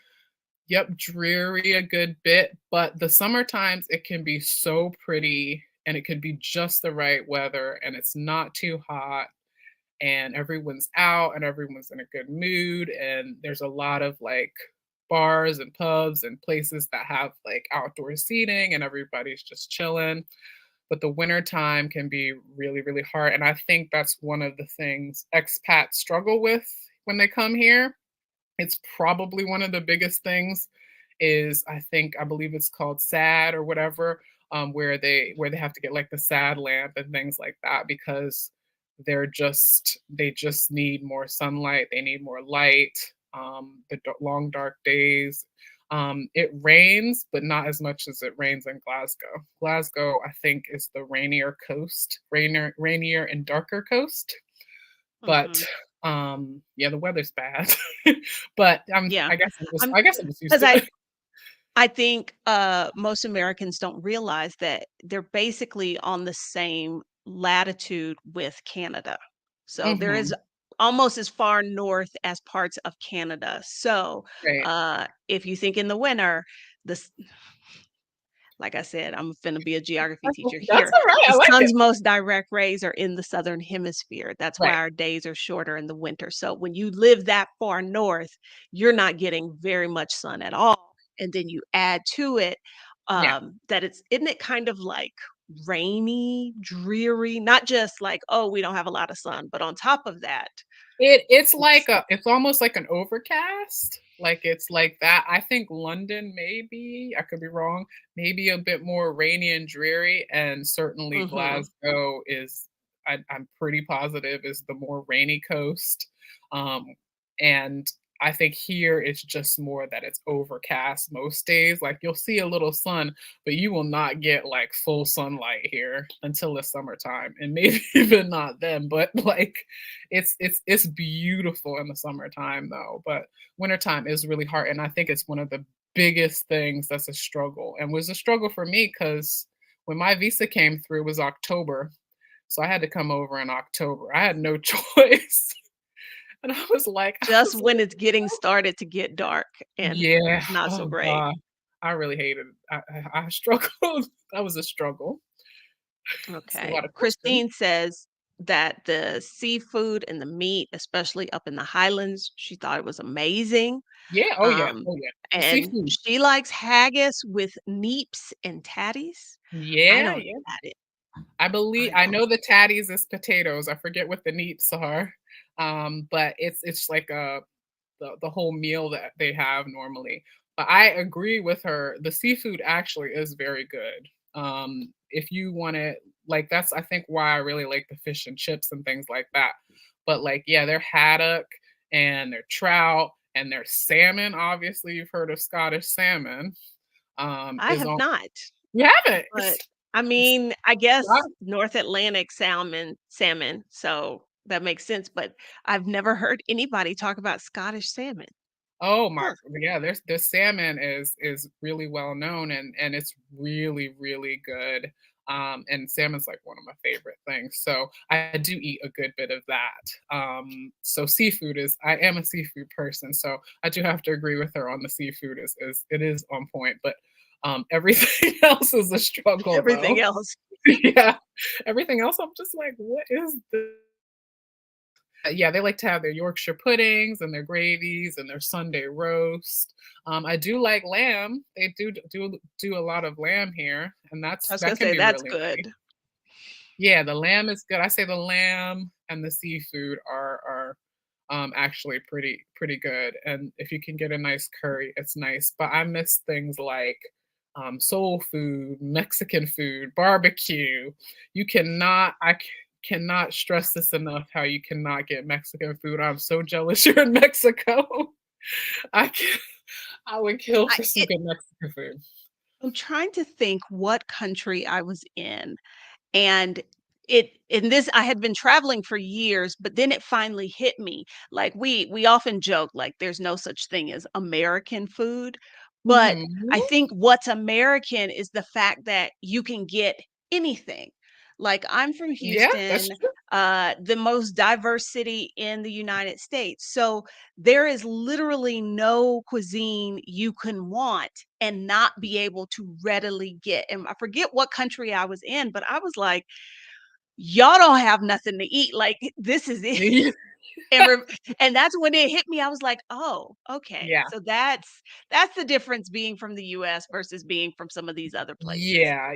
yep, dreary a good bit, but the summer times it can be so pretty and it could be just the right weather and it's not too hot and everyone's out and everyone's in a good mood and there's a lot of like bars and pubs and places that have like outdoor seating and everybody's just chilling. But the winter time can be really, really hard. And I think that's one of the things expats struggle with when they come here. It's probably one of the biggest things is I believe it's called SAD or whatever, where they have to get like the SAD lamp and things like that because they just need more sunlight, they need more light, long dark days. It rains, but not as much as it rains in Glasgow. Glasgow, I think, is the rainier and darker coast. But Mhm. yeah, the weather's bad. But Yeah. I guess I'm just used 'Cause to it. I think, most Americans don't realize that they're basically on the same latitude with Canada. So there is Mhm. almost as far north as parts of Canada. So, Right. if you think in the winter, this like I said, I'm finna be a geography teacher That's here. alright, I The like it. sun's most direct rays are in the southern hemisphere. That's why Right. our days are shorter in the winter. So when you live that far north, you're not getting very much sun at all. And then you add to it Yeah. that it's isn't it kind of like rainy, dreary, not just like, oh, we don't have a lot of sun, but on top of that, It's like it's a it's almost like an overcast, like, it's like that. I think London maybe, I could be wrong, maybe a bit more rainy and dreary, and certainly mhm, Glasgow is I'm pretty positive is the more rainy coast, um, and I think here it's just more that it's overcast most days, like, you'll see a little sun, but you will not get, like, full sunlight here until the summertime, and maybe even not then, but, like, it's beautiful in the summertime though, but wintertime is really hard, and I think it's one of the biggest things that's a struggle, and was a struggle for me because when my visa came through, it was October, so I had to come over in October. I had no choice, and I just was when like, it's getting started to get dark and "Yeah, not so oh great. god." I really hated it. I struggled. That was a struggle. It's a lot Okay. of questions. Christine says that the seafood and the meat, especially up in the Highlands, she thought it was amazing. Yeah, oh yeah, Um, oh yeah. The and seafood. she likes haggis with neeps and tatties. I Yeah, don't yeah. get it. I Eyeballs. know the tatties is potatoes. I forget what the neeps are. But it's like the whole meal that they have normally. But I agree with her. The seafood actually is very good. If you want to, like, that's I think why I really like the fish and chips and things like that. But like, yeah, their haddock and their trout and their salmon. Obviously, you've heard of Scottish salmon. I Is have on. not, You haven't. but I It's mean, I guess Scottish. North Atlantic salmon, so that makes sense, but I've never heard anybody talk about Scottish salmon. Oh my, Huh. yeah, there's the salmon is really well known and it's really, really good. And salmon's like one of my favorite things. So I do eat a good bit of that. So seafood is I am a seafood person, so I do have to agree with her on the seafood is it is on point, but everything else is a struggle Everything though. else. Yeah. Everything else I'm just like, what is this? Yeah, they like to have their Yorkshire puddings and their gravies and their Sunday roast. I do like lamb. They do a lot of lamb here, and I was that gonna can say be that's really nice. good. Yeah, the lamb is good. I say the lamb and the seafood are actually pretty good. And if you can get a nice curry, it's nice. But I miss things like soul food, Mexican food, barbecue. You cannot cannot stress this enough how you cannot get Mexican food. I'm so jealous you're in Mexico. I can, I would kill I for some it good Mexican food. I'm trying to think what country I was in. And in this I had been traveling for years, but then it finally hit me. Like we often joke like there's no such thing as American food, but Mhm. I think what's American is the fact that you can get anything. Like I'm from Yeah, that's Houston, true. the most diverse city in the United States. So there is literally no cuisine you can want and not be able to readily get. And I forget what country I was in, but I was like, y'all don't have nothing to eat. Like this is it. And and that's when it hit me. I was like, oh, okay. Yeah. So that's the difference being from the US versus being from some of these other places. Yeah,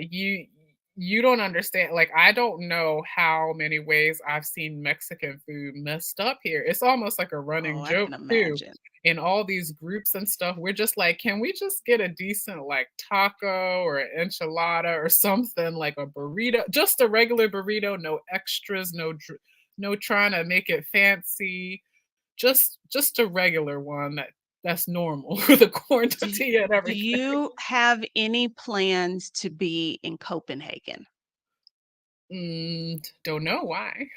you don't understand. Like, I don't know how many ways I've seen Mexican food messed up here. It's almost like a Oh, running I joke can too. imagine. In all these groups and stuff, we're just like, can we just get a decent like taco or an enchilada or something like a burrito, just a regular burrito, no extras, no trying to make it fancy, just a regular one that's normal with a corn tortilla and Do everything. you have any plans to be in Copenhagen? Don't know why.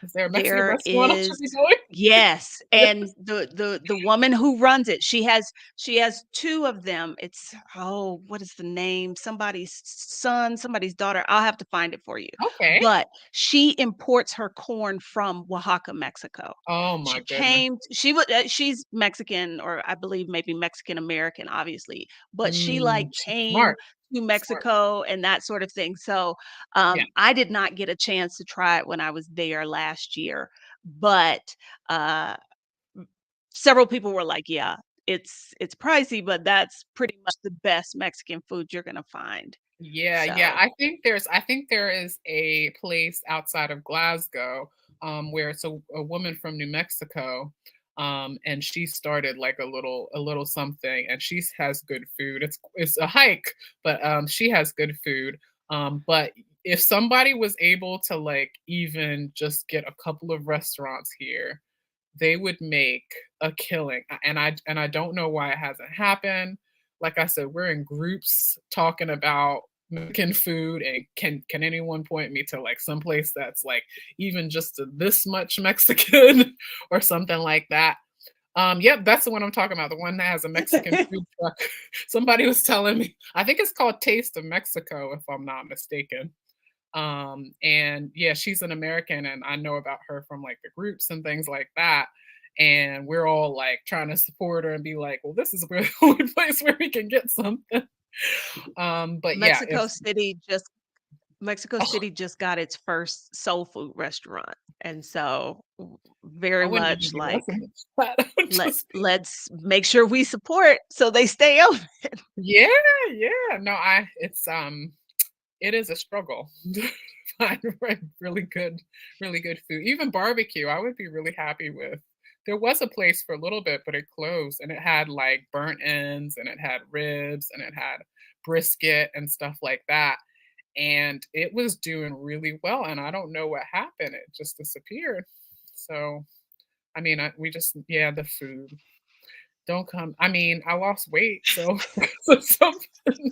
Is there a Mexican There restaurant I is should be going? yes, Yes. and the woman who runs it, she has 2 of them. It's oh, what is the name? Somebody's son, somebody's daughter. I'll have to find it for you. Okay. But she imports her corn from Oaxaca, Mexico. Oh my She goodness. came she was she's Mexican or I believe maybe Mexican American, obviously, but she, like, She's came smart, to smart. Mexico and that sort of thing. So, Yeah. I did not get a chance to try it when I was there last year, but, uh, several people were like, "Yeah, it's pricey, but that's pretty much the best Mexican food you're gonna find." Yeah, yeah. So I think there is a place outside of Glasgow, where it's a woman from New Mexico, and she started like a little something, and she has good food. It's a hike, but she has good food. But if somebody was able to like even just get a couple of restaurants here, they would make a killing. And I don't know why it hasn't happened. Like I said, we're in groups talking about making food, and can anyone point me to like some place that's like even just this much Mexican or something like that? Yep, that's the one I'm talking about, the one that has a Mexican food truck. Somebody was telling me, I think it's called Taste of Mexico, if I'm not mistaken. And yeah, she's an American, and I know about her from like the groups and things like that. And we're all like trying to support her and be like, well, this is the only place where we can get something. But yeah, if Mexico City just Mexico oh, City just got its first soul food restaurant, and so very I wouldn't even much be like messing with that. I would let just be let's make sure we support so they stay open. yeah, yeah. No, it is a struggle to find really good food. Even barbecue, I would be really happy with. There was a place for a little bit, but it closed, and it had like burnt ends, and it had ribs, and it had brisket and stuff like that. And it was doing really well, and I don't know what happened. It just disappeared. So, I mean, we just, yeah, the food. Don't come. I mean, I lost weight, so, so something.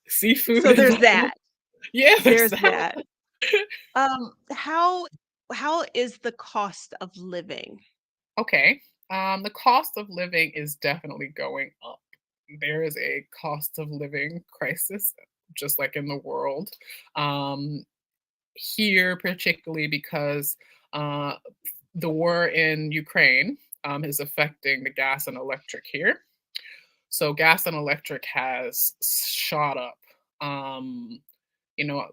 Seafood So is there's that. yeah, there's There's that. that. How is the cost of living? Okay. The cost of living is definitely going up. There is a cost of living crisis, just like in the world. Um, Here, particularly because uh, the war in Ukraine is affecting the gas and electric here. So gas and electric has shot up. Um,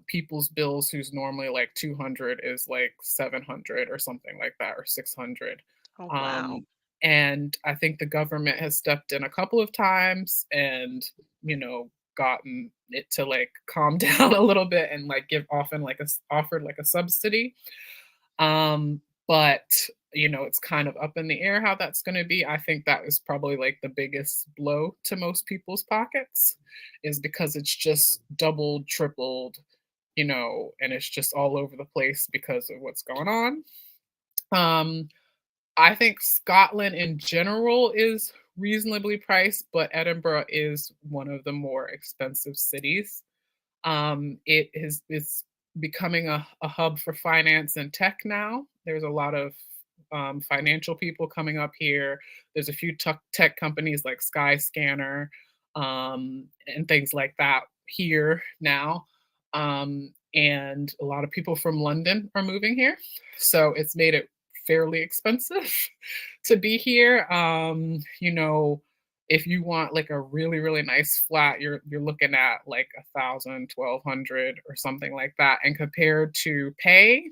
people's bills who's normally like 200 is like 700 or something like that, or 600. Oh, wow. Um, and I think the government has stepped in a couple of times and, gotten it to like calm down a little bit and like give often like offered like a subsidy. Um, but it's kind of up in the air how that's going to be. I think that is probably like the biggest blow to most people's pockets, is because it's just doubled, tripled, and it's just all over the place because of what's going on. Um, I think Scotland in general is reasonably priced, but Edinburgh is one of the more expensive cities. It's becoming a hub for finance and tech now. There's a lot of financial people coming up here. There's a few tech companies like Skyscanner and things like that here now. And a lot of people from London are moving here. So it's made it fairly expensive to be here. If you want like a really really nice flat, you're looking at like 1,000, 1,200, or something like that. And compared to pay,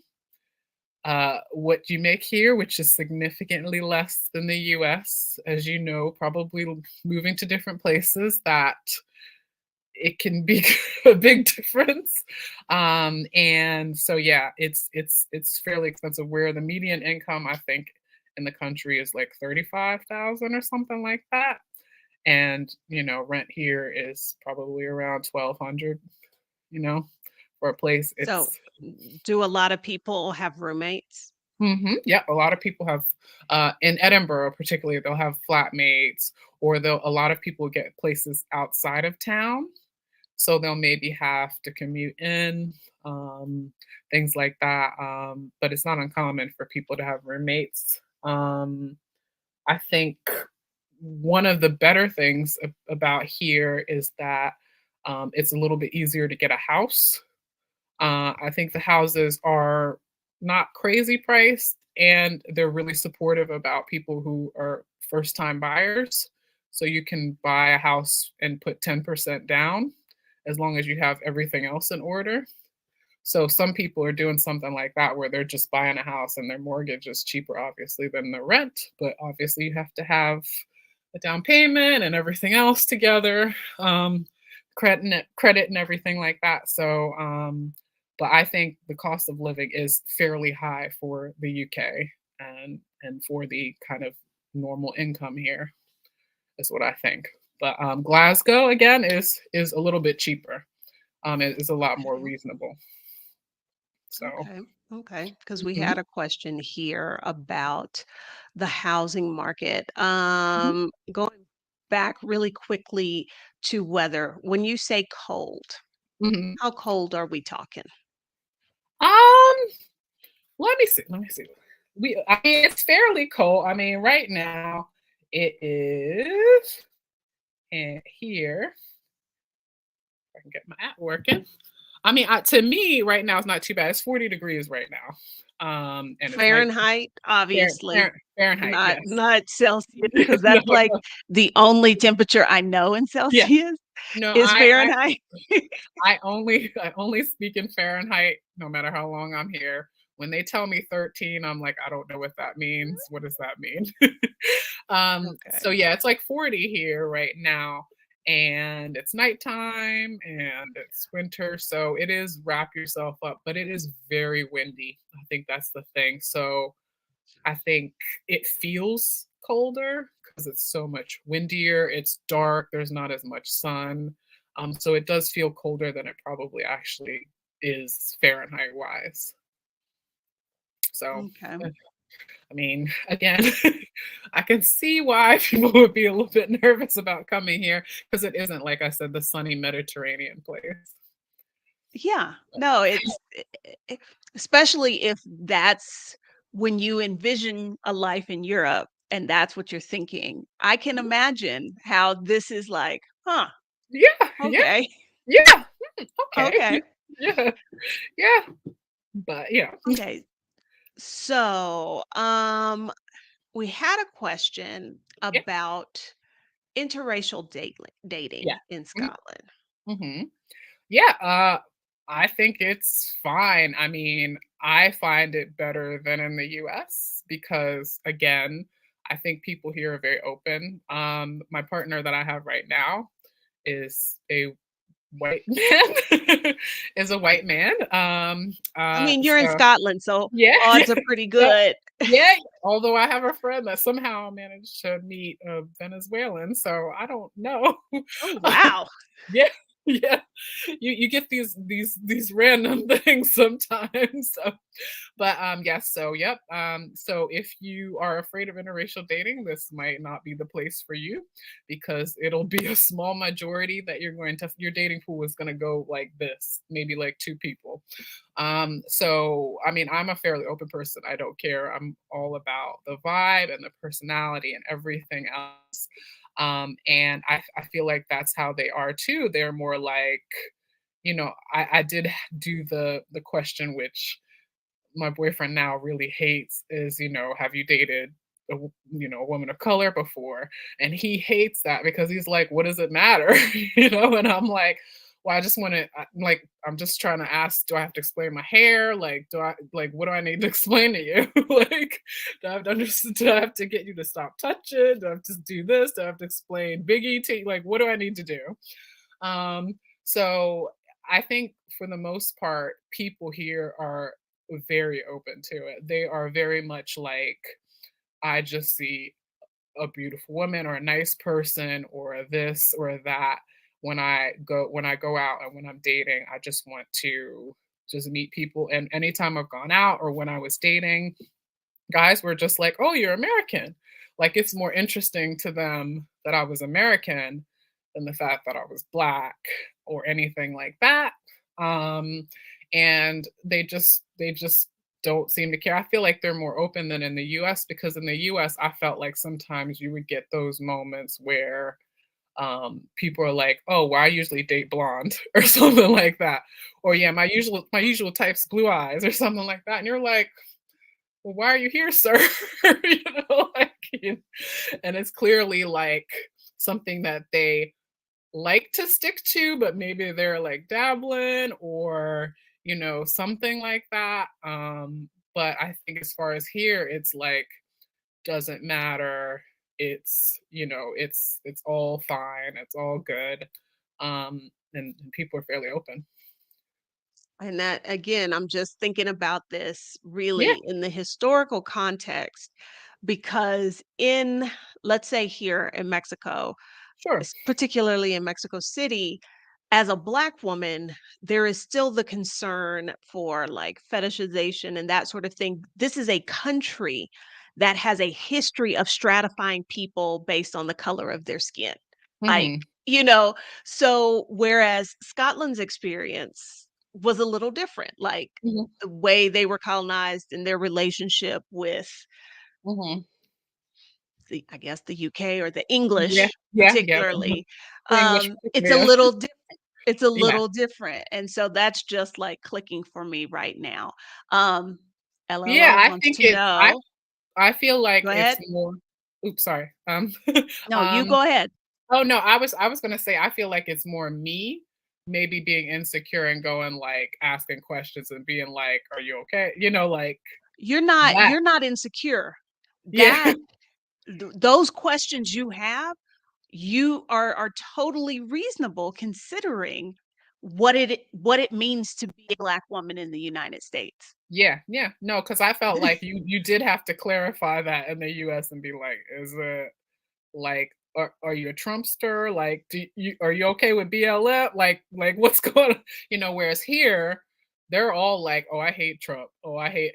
what you make here, which is significantly less than the US, as you know, probably moving to different places, that it can be a big difference. And so yeah, it's fairly expensive. Where the median income, I think, in the country is like 35,000 or something like that. And rent here is probably around 1,200, you know, for a place. So, It's do a lot of people have roommates? yeah, a lot of people have in Edinburgh particularly, they'll have flatmates, or they'll a lot of people get places outside of town. So they'll maybe have to commute in, um, things like that. But it's not uncommon for people to have roommates. I think one of the better things about here is that it's a little bit easier to get a house. I think the houses are not crazy priced, and they're really supportive about people who are first time buyers. So you can buy a house and put 10% down as long as you have everything else in order. So some people are doing something like that where they're just buying a house and their mortgage is cheaper, obviously, than the rent. But obviously, you have to have a down payment and everything else together, credit and everything like that. So, but I think the cost of living is fairly high for the UK, and for the kind of normal income here, is what I think. But Glasgow again is a little bit cheaper. It is a lot more Okay. reasonable. So, Okay. Okay. Because we mhm, had a question here about the housing market. mhm, Going back really quickly to weather. When you say cold, mhm. how cold are we talking? Um, let me see. Let me see. I mean, it's fairly cold. I mean, right now it is, and here, if I can get my app working. I mean, to me, right now it's not too bad. It's 40 degrees right now, and it's nice. Fahrenheit, obviously, Fahrenheit, yes. not Celsius, because No, that's like the only temperature I know in yeah, Celsius no, is Fahrenheit. I only speak in Fahrenheit, no matter how long I'm here. When they tell me 13, I'm like, I don't know what that means. What does that mean? So Okay. yeah, it's like 40 here right now. and it's nighttime and it's winter. So it is wrap yourself up, but it is very windy. I think that's the thing. So I think it feels colder because it's so much windier. It's dark. There's not as much sun. So it does feel colder than it probably actually is Fahrenheit wise. So, Okay. I mean, again, I can see why people would be a little bit nervous about coming here because it isn't, like I said, the sunny Mediterranean place. Yeah. No, it's especially if that's when you envision a life in Europe and that's what you're thinking. I can imagine how this is like, huh, Yeah, yeah, okay. yeah. Okay. Okay. Yeah, yeah. But yeah, Okay. So, we had a question yeah, about interracial yeah. dating in Mhm, Scotland. mhm. Yeah, I think it's fine. I mean, I find it better than in the US because, again, I think people here are very open. My partner that I have right now is a white man, is a white man. I mean, you're in So Scotland, so yeah, yeah, odds are pretty yeah, good. yeah. Although I have a friend that somehow managed to meet a Venezuelan, so I don't know. Oh, wow. Yeah, yeah. You get these random things sometimes. So, but yes, so yep. So if you are afraid of interracial dating, this might not be the place for you because it'll be a small majority that your dating pool is gonna go like this, maybe like two people. So I mean, I'm a fairly open person. I don't care. I'm all about the vibe and the personality and everything else. And I feel like that's how they are too. They're more like, I did do the question which my boyfriend now really hates is, have you dated a woman of color before? And he hates that because he's like, what does it matter? And I'm like, well, I just want to like, I'm just trying to ask, do I have to explain my hair? Like, what do I need to explain to you? Like, do I have to understand? Do I have to get you to stop touching? Do I have to do this? Do I have to explain Biggie to you? Like, what do I need to do? So I think for the most part, people here are very open to it. They are very much like, I just see a beautiful woman or a nice person or a this or a that when I go out and when I'm dating. I just want to just meet people. And anytime I've gone out or when I was dating, guys were just like, "Oh, you're American." Like it's more interesting to them that I was American than the fact that I was black or anything like that. Um, and they just don't seem to care. I feel like they're more open than in the US because in the US I felt like sometimes you would get those moments where people are like, "Oh, well, I usually date blonde," or something like that. Or yeah, my usual type's blue eyes or something like that. And you're like, well, why are you here, sir? Like, and it's clearly like something that they like to stick to, but maybe they're like dabbling or, something like that. But I think as far as here, it's like, doesn't matter. It's all fine. It's all good. And people are fairly open. And that, again, I'm just thinking about this Yeah, really in the historical context because let's say here in Mexico, sure. particularly in Mexico City, as a Black woman, there is still the concern for like fetishization and that sort of thing. This is a country that has a history of stratifying people based on the color of their skin. Like, Hmm. you know, so whereas Scotland's experience was a little different, like Hmm. the way they were colonized and their relationship with Hmm. I guess the UK or the Yeah, English yeah, yeah. particularly, The English it's particularly, a yeah. little it's a Yeah. little different, and so that's just, like, clicking for me right now. Um, Yeah, LLO I wants think to it's know. I feel like Go it's ahead. more oops, sorry. No, you Um, go ahead. oh, no, I was gonna say I feel like it's more me maybe being insecure and going, like, asking questions and being like, "Are you okay?" Like that. You're not insecure. Yeah. That those questions you have you are totally reasonable considering what it means to be a Black woman in the United States. Yeah, yeah. No, because I felt like you did have to clarify that in the US and be like, "Is it like, are you a Trumpster? Like, do you are you okay with BLM? Like what's going on?" Whereas here, they're all like, "Oh, I hate Trump. Oh, I hate,"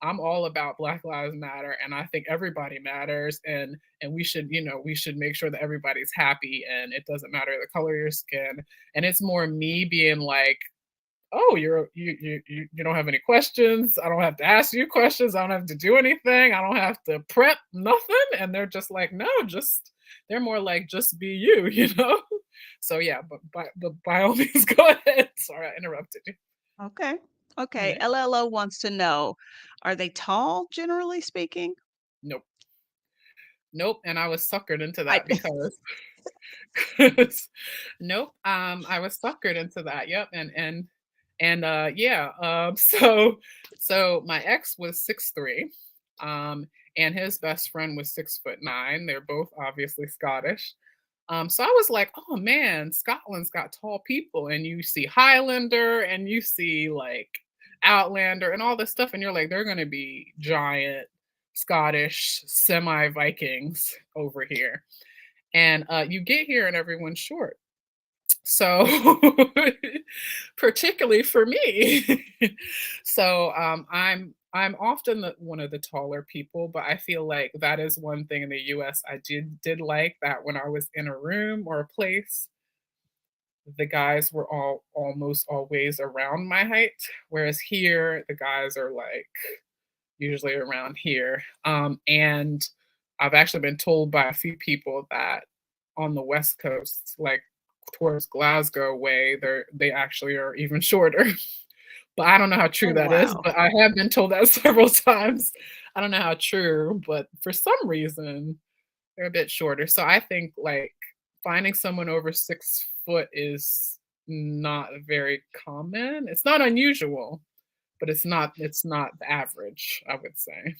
I'm all about Black Lives Matter, and I think everybody matters, and we should make sure that everybody's happy, and it doesn't matter the color of your skin. And it's more me being like, "Oh, you don't have any questions. I don't have to ask you questions. I don't have to do anything. I don't have to prep nothing." And they're just like, "No, just," they're more like, "Just be you," you know? So yeah, but by all means, go ahead. Sorry, I interrupted you. Okay. Okay. Yeah. LLO wants to know, are they tall, generally speaking? Nope. Nope. And I was suckered into I that because 'cause nope, I was suckered into that, yep, and yeah, so my ex was 6'3", and his best friend was 6'9". They're both obviously Scottish. So I was like, "Oh, man, Scotland's got tall people," and you see Highlander, and you see, like, Outlander, and all this stuff, and you're like, "They're gonna be giant Scottish semi-Vikings over here." And, you get here and everyone's short. So, particularly for me. So, I'm often one of the taller people, but I feel like that is one thing in the US I did like, that when I was in a room or a place, the guys were all almost always around my height, whereas here, the guys are, like, usually around here. And I've actually been told by a few people that on the West Coast, like towards Glasgow way, they actually are even shorter. But I don't know how Oh, true that is, wow. but I have been told that several times. I don't know how true, but for some reason they're a bit shorter. So I think like finding someone over 6 foot is not very common. It's not unusual, but it's not the average, I would say.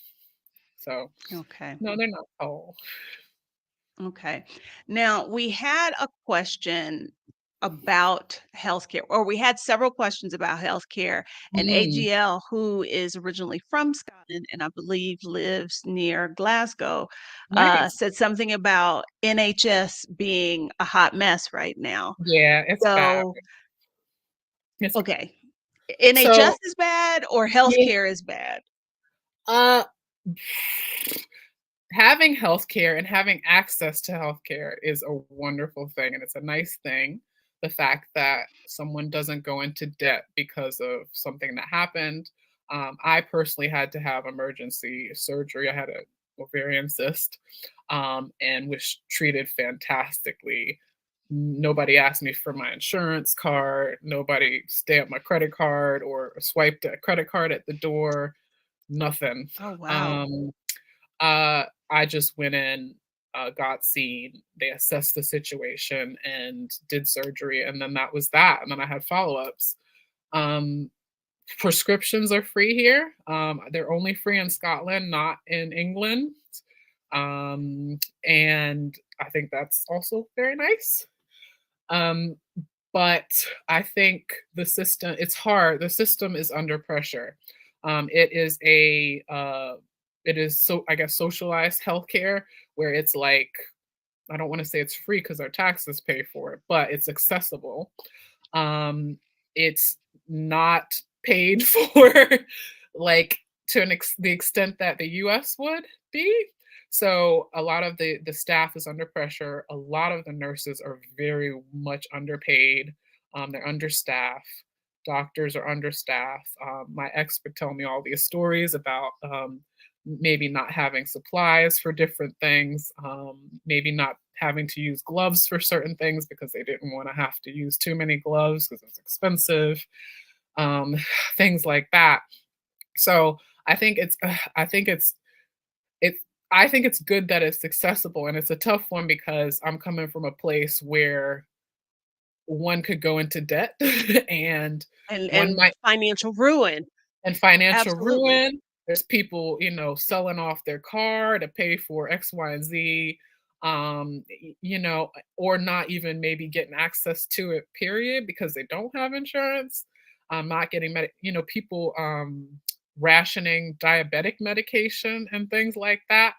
So, Okay. no, they're not tall. Okay. Now, we had a question about healthcare, or we had several questions about healthcare. And Mm, AGL, who is originally from Scotland and I believe lives near Glasgow, nice. said something about NHS being a hot mess right now. Yeah, it's bad. So, It's okay, NHS so is bad or yeah, healthcare is bad? uh, having healthcare and having access to healthcare is a wonderful thing, and it's a nice thing. The fact that someone doesn't go into debt because of something that happened. I personally had to have emergency surgery. I had a ovarian cyst, and was treated fantastically. Nobody asked me for my insurance card. Nobody stamped my credit card or swiped a credit card at the door. Nothing. Oh, wow. Um, I just went in, got seen, they assessed the situation and did surgery, and then that was that, and then I had follow-ups. Um, Prescriptions are free here. They're only free in Scotland, not in England. And I think that's also very nice. Um, but I think the system, it's hard. The system is under pressure. It is so, I guess, socialized healthcare where it's like, I don't want to say it's free because our taxes pay for it, but it's accessible. It's not paid for like the extent that the US would be. So a lot of the staff is under pressure. A lot of the nurses are very much underpaid. They're understaffed. Doctors are understaffed. My ex would tell me all these stories about maybe not having supplies for different things, maybe not having to use gloves for certain things because they didn't want to have to use too many gloves because it's expensive, um, things like that. So it's I think it's good that it's accessible, and it's a tough one because I'm coming from a place where one could go into debt and one And might financial ruin. and financial Absolutely. ruin. There's people, selling off their car to pay for X, Y, and Z. or not even maybe getting access to it, period, because they don't have insurance. Not getting people rationing diabetic medication and things like that.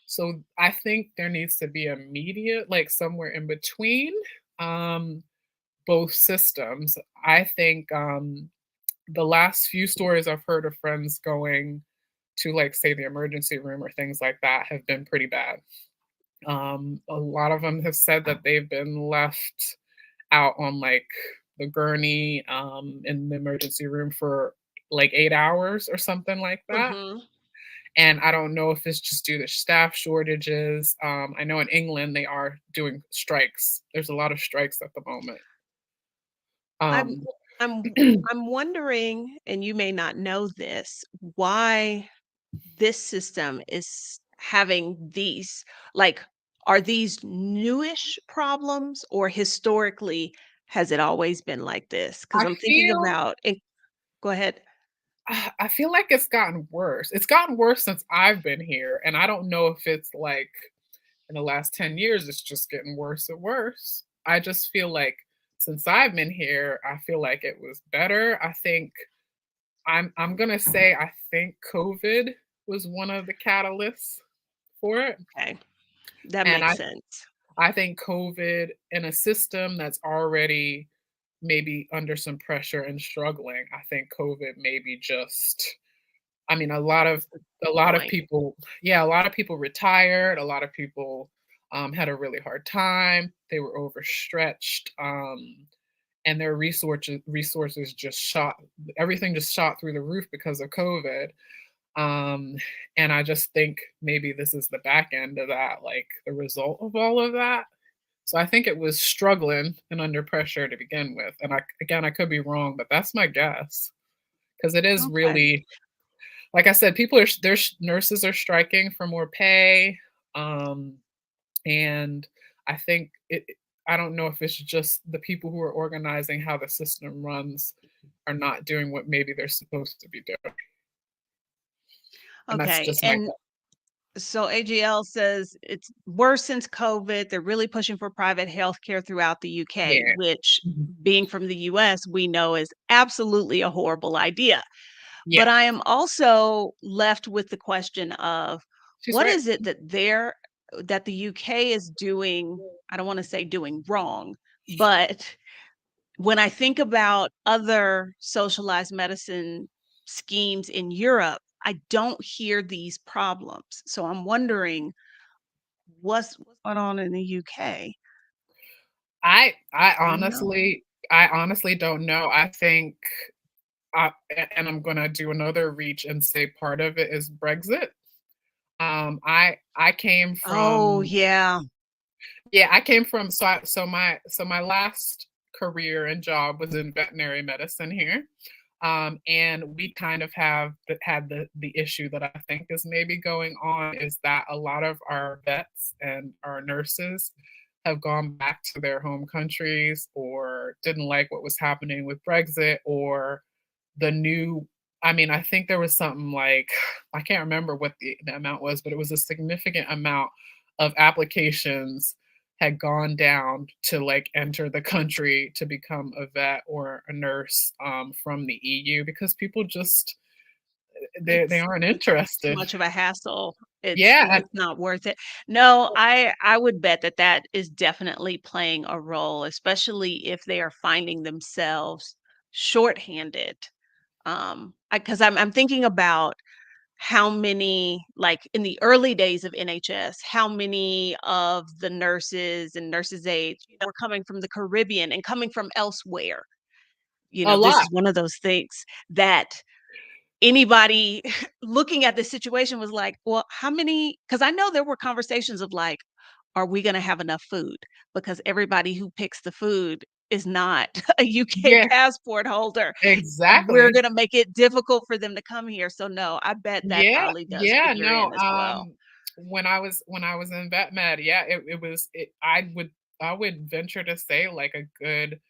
So I think there needs to be a media, like somewhere in between um, both systems. I think the last few stories I've heard of friends going to, like, say, the emergency room or things like that have been pretty bad. A lot of them have said that they've been left out on, like, the gurney, in the emergency room for, like, 8 hours or something like that, Mhm. and I don't know if it's just due to staff shortages. I know in England, they are doing strikes. There's a lot of strikes at the moment. I'm Um I'm I'm wondering, and you may not know this, why this system is having these, like, are these newish problems, or historically has it always been like this? Because I I'm thinking feel about it. Go ahead. I feel like it's gotten worse. It's gotten worse since I've been here, and I don't know if it's like in the last 10 years, it's just getting worse and worse. I just feel like since I've been here, I feel like it was better. I think I'm gonna say I think COVID was one of the catalysts for it. Okay, that And makes sense. I think COVID in a system that's already maybe under some pressure and struggling, I think COVID maybe just I mean, a lot of Point. people yeah, a lot of people retired, a lot of people, had a really hard time, they were overstretched, and their resources just shot everything just shot through the roof because of COVID, um, and I just think maybe this is the back end of that, like, the result of all of that. So I think it was struggling and under pressure to begin with, and I could be wrong, but that's my guess because it is Okay. really like I said, people are nurses are striking for more pay, um, and I think I don't know if it's just the people who are organizing how the system runs are not doing what maybe they're supposed to be doing, and that's Okay, just my and so AGL says it's worse since COVID. They're really pushing for private healthcare throughout the UK, yeah. which, Mhm. being from the US, we know is absolutely a horrible idea. Yeah, But I am also left with the question of she's what right. is it that the UK is doing, I don't want to say doing wrong, but when I think about other socialized medicine schemes in Europe, I don't hear these problems. So I'm wondering what's going on in the UK? I I Do you know? honestly I honestly don't know. I think, and I'm gonna do another reach and say part of it is Brexit. I came Oh, from yeah. Yeah, I came from so my last career and job was in veterinary medicine here. And we kind of had the issue that I think is maybe going on is that a lot of our vets and our nurses have gone back to their home countries or didn't like what was happening with Brexit or the new I mean, I think there was something like I can't remember what the amount was, but it was a significant amount of applications had gone down to like enter the country to become a vet or a nurse from the EU because people just they aren't It's too interested. much of a hassle. Yeah, and It's not worth it. No, I would bet that that is definitely playing a role, especially if they are finding themselves shorthanded. Because I'm thinking about how many, like in the early days of NHS, how many of the nurses and nurses aides were coming from the Caribbean and coming from elsewhere. a This lot. is one of those things that anybody looking at the situation was like, "Well, how many?" Because I know there were conversations of like, "Are we gonna have enough food?" Because everybody who picks the food is not a UK Yeah, passport holder. We're exactly. gonna make it difficult for them to come here. So, no, I bet that Yeah, probably does yeah, figure no, in as well. when I was in vet med, yeah, I would venture to say like a good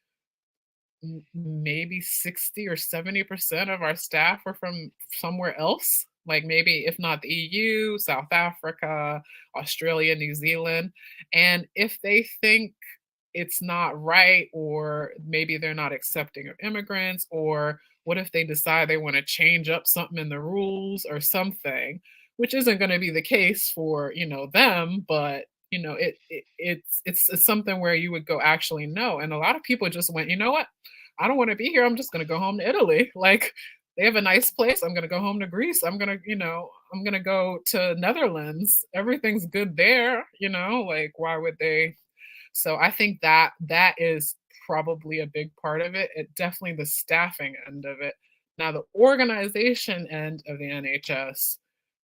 maybe 60 or 70% of our staff were from somewhere else. like maybe if not the EU, South Africa, Australia, New Zealand. And if they think it's not right, or maybe they're not accepting of immigrants, or what if they decide they want to change up something in the rules or something, which isn't going to be the case for, them, but it's something where you would go, actually no. And a lot of people just went, you know what, I don't want to be here, I'm just going to go home to Italy. Like, they have a nice place, I'm going to go home to Greece, I'm going to go to Netherlands, everything's good there, like why would they? So I think that is probably a big part of it. It definitely the staffing end of it. Now the organization end of the NHS,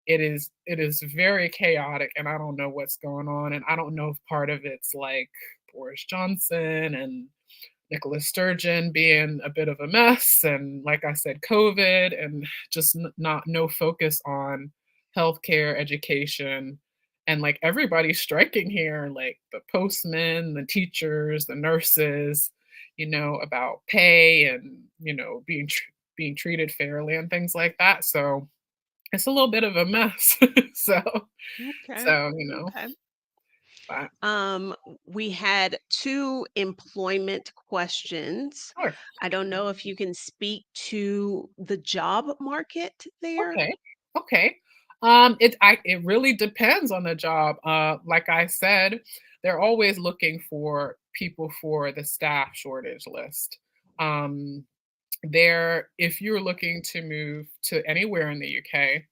it is very chaotic, and I don't know what's going on, and I don't know if part of it's like Boris Johnson and Nicola Sturgeon being a bit of a mess, and like I said, COVID, and just not no focus on healthcare, education, and like everybody's striking here, like the postmen, the teachers, the nurses, about pay and being treated fairly and things like that. So it's a little bit of a mess. so Okay. so Okay. but Um, we had two employment questions. sure. I don't know if you can speak to the job market there. Okay. Okay. It really depends on the job. Like I said, they're always looking for people for the staff shortage list. Um, there, if you're looking to move to anywhere in the UK,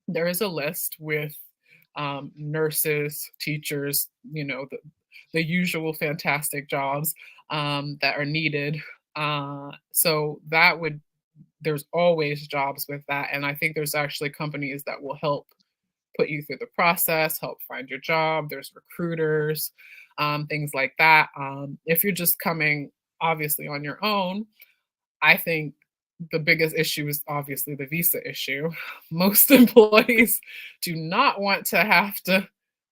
there is a list with nurses, teachers, the usual fantastic jobs that are needed. So that would there's always jobs with that. And I think there's actually companies that will help put you through the process, help find your job. There's recruiters, things like that. If you're just coming obviously on your own, I think the biggest issue is obviously the visa issue. Most employees do not want to have to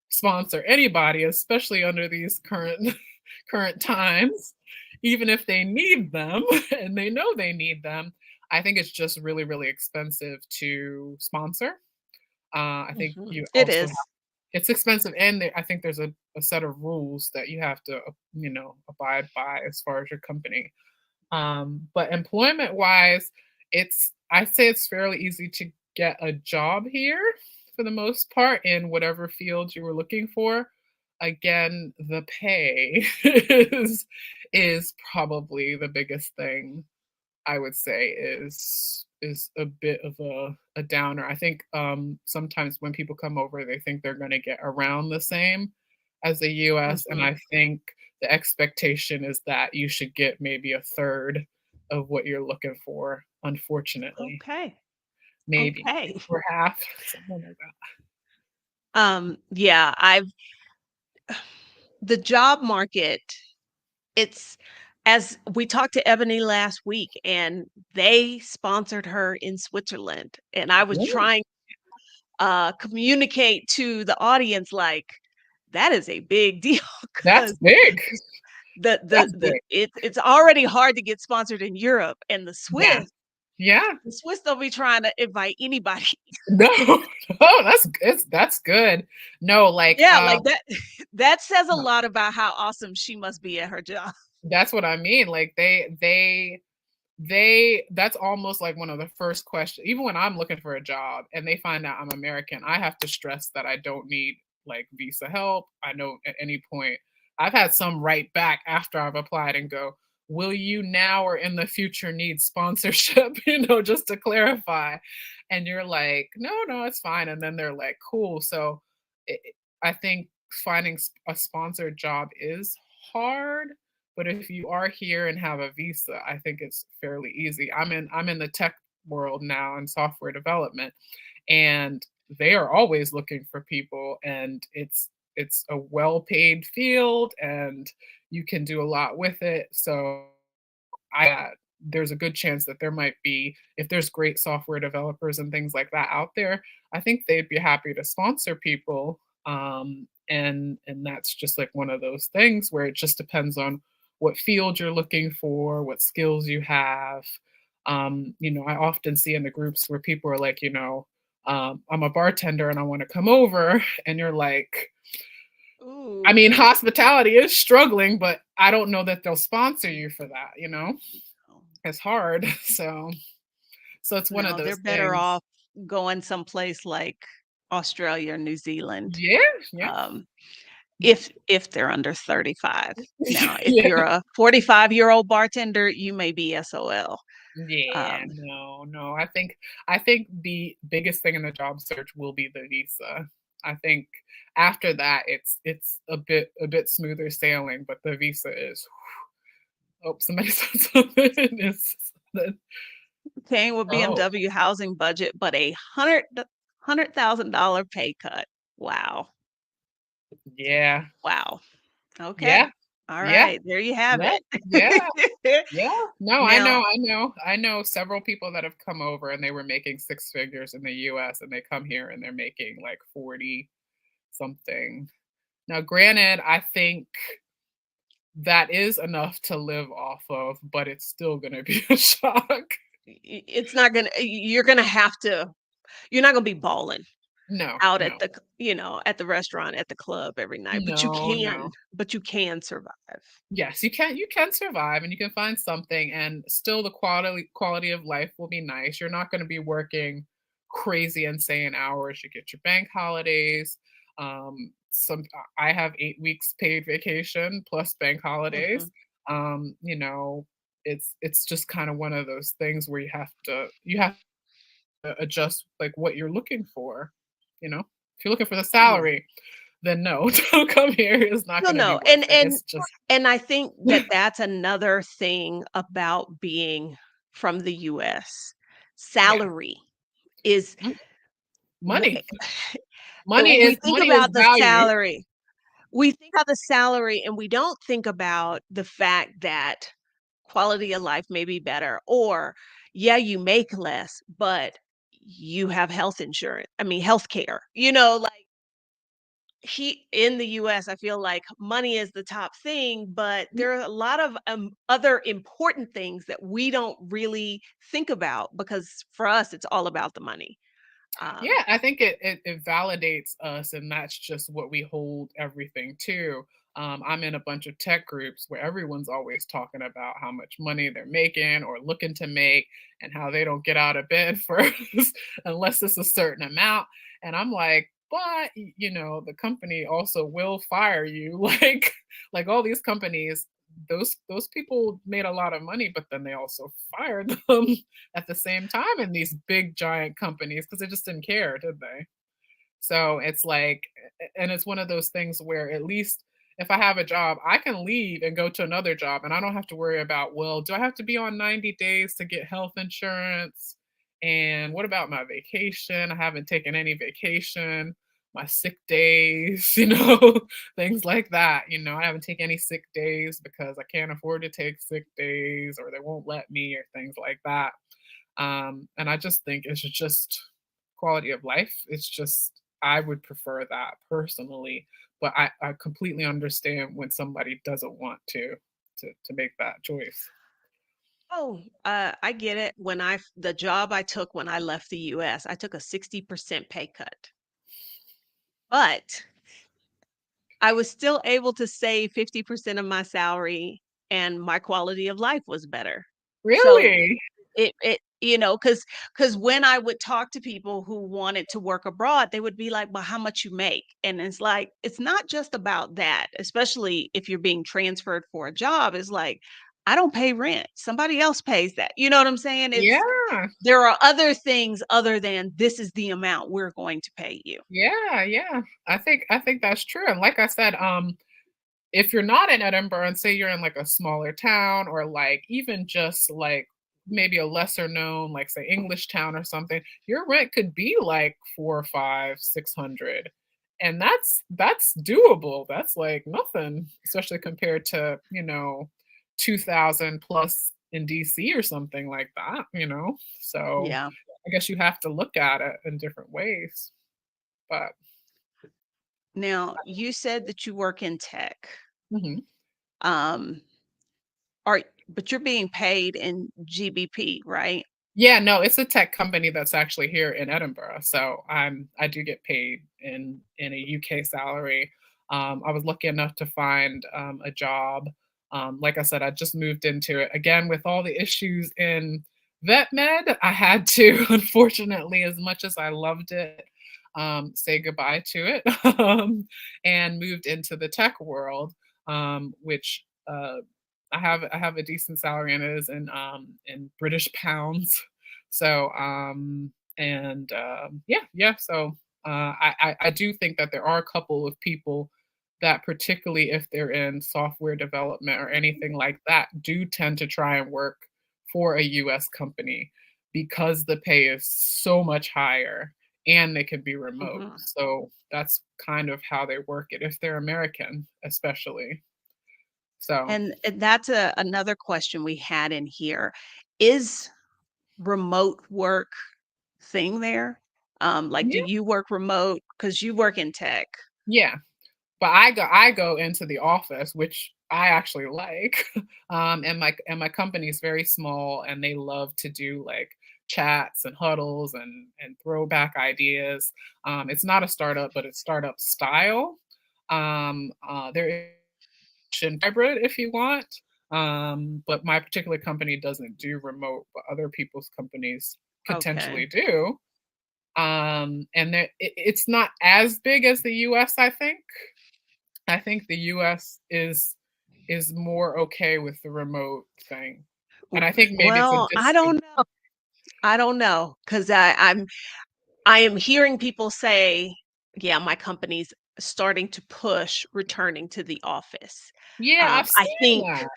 sponsor anybody, especially under these current times, even if they need them and they know they need them. I think it's just really, really expensive to sponsor. I think you It also have is. it's expensive, and I think there's a set of rules that you have to, abide by as far as your company. But employment wise, I'd say it's fairly easy to get a job here for the most part in whatever field you were looking for. Again, the pay is probably the biggest thing. I would say is a bit of a downer. I think sometimes when people come over, they think they're going to get around the same as the US, and Mhm. I think the expectation is that you should get maybe a third of what you're looking for, unfortunately. Okay. Maybe Okay. or half, something like that. Yeah, I've the job market, it's as we talked to Ebony last week, and they sponsored her in Switzerland, and I was Yeah, trying communicate to the audience like that is a big deal that's because big. That's the big. it's already hard to get sponsored in Europe, and Yeah. Yeah. The Swiss don't be trying to invite anybody. No, no, that's good. No, like, Yeah, like that that says a lot about how awesome she must be at her job. that's what I mean. Like they that's almost like one of the first questions. Even when I'm looking for a job and they find out I'm American, I have to stress that I don't need like visa help. I know at any point I've had some write back after I've applied and go, will you now or in the future need sponsorship? Just to clarify. And you're like, no, no, it's fine. And then they're like, cool. So I think finding a sponsored job is hard, but if you are here and have a visa, I think it's fairly easy. I'm in the tech world now and software development, and they are always looking for people, and it's a well-paid field, and you can do a lot with it. So there's a good chance that there might be, if there's great software developers and things like that out there, I think they'd be happy to sponsor people. And that's just like one of those things where it just depends on what field you're looking for, what skills you have. I often see in the groups where people are like, I'm a bartender and I want to come over. And you're like, I Ooh. mean, hospitality is struggling, but I don't know that they'll sponsor you for that, you know? It's hard. So it's one of No, they're those better things. off going someplace like Australia or New Zealand, Yeah, yeah. um, Yeah. if they're under 35. Now, if Yeah. you're a 45-year-old bartender, you may be SOL. Yeah, Um, no, no. I think the biggest thing in the job search will be the visa. I think after that it's a bit smoother sailing, but the visa is oh, somebody said something. It's the Paying with oh, BMW housing budget, but a $100,000 pay cut. Wow. yeah, Wow. Okay. yeah, All yeah, right, there you have yeah, it. yeah. Yeah. No, I Now know, I know. I know several people that have come over and they were making 6 figures in the US and they come here and they're making like 40 something. Now, granted, I think that is enough to live off of, but it's still gonna be a shock. it's not gonna you're gonna have to you're not gonna be balling No, out at no, the at the restaurant, at the club every night, no, no. but you can survive. Yes, you can survive and you can find something and still the quality of life will be nice. You're not gonna be working crazy insane hours. You get your bank holidays. I have 8 weeks paid vacation plus bank holidays. Mhm. You know, it's just kind of one of those things where you have to adjust like what you're looking for, you know? If you're looking for the Yeah. salary, then no, don't come here. It's not No, gonna be no, worth it. It's just and I think that that's another thing about being from the US. yeah. Salary is Mm, w money. Money we is think money is about the value. salary. We think about the salary and we don't think about the fact that quality of life may be better or yeah, you make less, but you have health insurance. I mean, health care. Like he in the US, I feel like money is the top thing, but Mm, there are a lot of other important things that we don't really think about because for us, it's all about the money. Um, yeah, I think it validates us, and that's just what we hold everything to. I'm in a bunch of tech groups where everyone's always talking about how much money they're making or looking to make, and how they don't get out of bed first unless it's a certain amount. And I'm like, but the company also will fire you, like all these companies. Those people made a lot of money, but then they also fired them at the same time in these big giant companies because they just didn't care, did they? So it's like, and it's one of those things where at least if I have a job, I can leave and go to another job and I don't have to worry about, well, do I have to be on 90 days to get health insurance? And what about my vacation? I haven't taken any vacation, my sick days, things like that. I haven't taken any sick days because I can't afford to take sick days or they won't let me or things like that. And I just think it's just quality of life. It's just, I would prefer that personally, but I completely understand when somebody doesn't want to make that choice. oh, I get it. The job I took when I left the US, I took a 60% pay cut, but I was still able to save 50% of my salary and my quality of life was better. So Really? because when I would talk to people who wanted to work abroad, they would be like, "Well, how much you make?" And it's like, it's not just about that, especially if you're being transferred for a job. It's like, I don't pay rent. Somebody else pays that. You know what I'm saying? Yeah. There are other things other than this is the amount we're going to pay you. Yeah, yeah. I think that's true. And like I said, if you're not in Edinburgh and say you're in like a smaller town or like even just like maybe a lesser known, like say English town or something, your rent could be like four or five, 600. And that's doable. That's like nothing, especially compared to, 2000 plus in DC or something like that. So Yeah. I guess you have to look at it in different ways. But Now, you said that you work in tech. mhm. Um, but you're being paid in GBP, right? Yeah, no, it's a tech company that's actually here in Edinburgh, so I do get paid in a UK salary. I was lucky enough to find, a job. Like I said, I just moved into it. Again, with all the issues in vet med, I had to, unfortunately, as much as I loved it, say goodbye to it, and moved into the tech world, which, I have a decent salary and it is in British pounds. So yeah, so I do think that there are a couple of people that particularly if they're in software development or anything like that do tend to try and work for a US company because the pay is so much higher and they can be remote. Mhm. So that's kind of how they work it if they're American, especially. So And that's another question we had in here. Is remote work thing there? Like, do yeah, you work remote? Because you work in tech. yeah. But I go into the office, which I actually like. And my company is very small and they love to do like chats and huddles and throwback ideas. It's not a startup, but it's startup style. There is hybrid if you want. But my particular company doesn't do remote, but other people's companies Okay. potentially do. And it's not as big as the US, I think. I think the US is more okay with the remote thing. And I think maybe it's a Well, I don't distance. know. I don't know because I am hearing people say, yeah, my company's starting to push returning to the office. Yeah, I've I seen think that.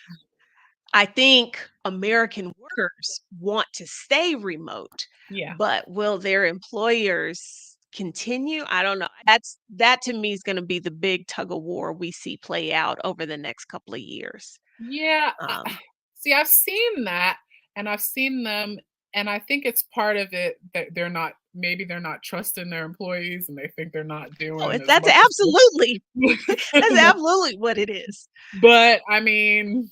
American workers want to stay remote, Yeah. but will their employers continue? I don't know. That to me is going to be the big tug of war we see play out over the next couple of years. Yeah, Um, see, I've seen that, and I've seen them, and I think it's part of it that they're not trusting their employees, and they think they're not oh, doing as that's much as absolutely that's they absolutely what it is. but, I mean,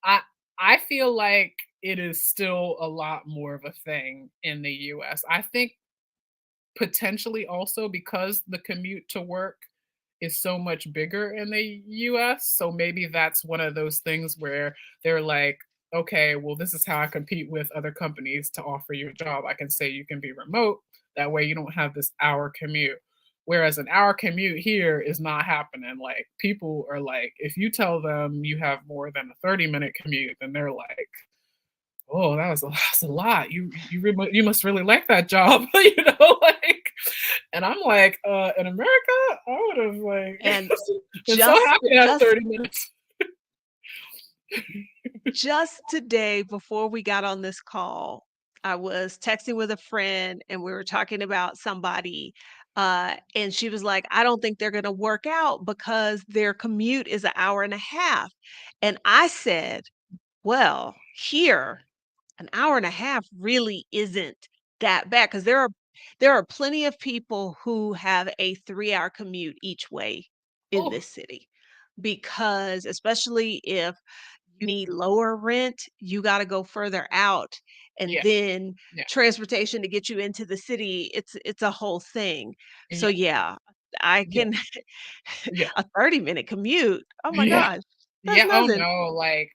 I I feel like it is still a lot more of a thing in the US. I think potentially also because the commute to work is so much bigger in the US. So maybe that's one of those things where they're like, okay, well, this is how I compete with other companies to offer you a job. I can say you can be remote. That way you don't have this hour commute. Whereas an hour commute here is not happening. Like people are like, if you tell them you have more than a 30-minute commute, then they're like, oh, that's a lot. You must really like that job, like, and I'm like, in America, I would have like And been so just happy to have just 30 minutes. just today before we got on this call, I was texting with a friend and we were talking about somebody and she was like, I don't think they're going to work out because their commute is an hour and a half. And I said, well, here an hour and a half really isn't that bad because there are plenty of people who have a 3-hour commute each way in Oh, this city because especially if you need lower rent, you gotta go further out, and yeah, then yeah, transportation to get you into the city, it's a whole thing. So, yeah, yeah, I yeah, can yeah. a 30-minute commute, oh my Yeah. gosh, that's Yeah, oh nothing. no, like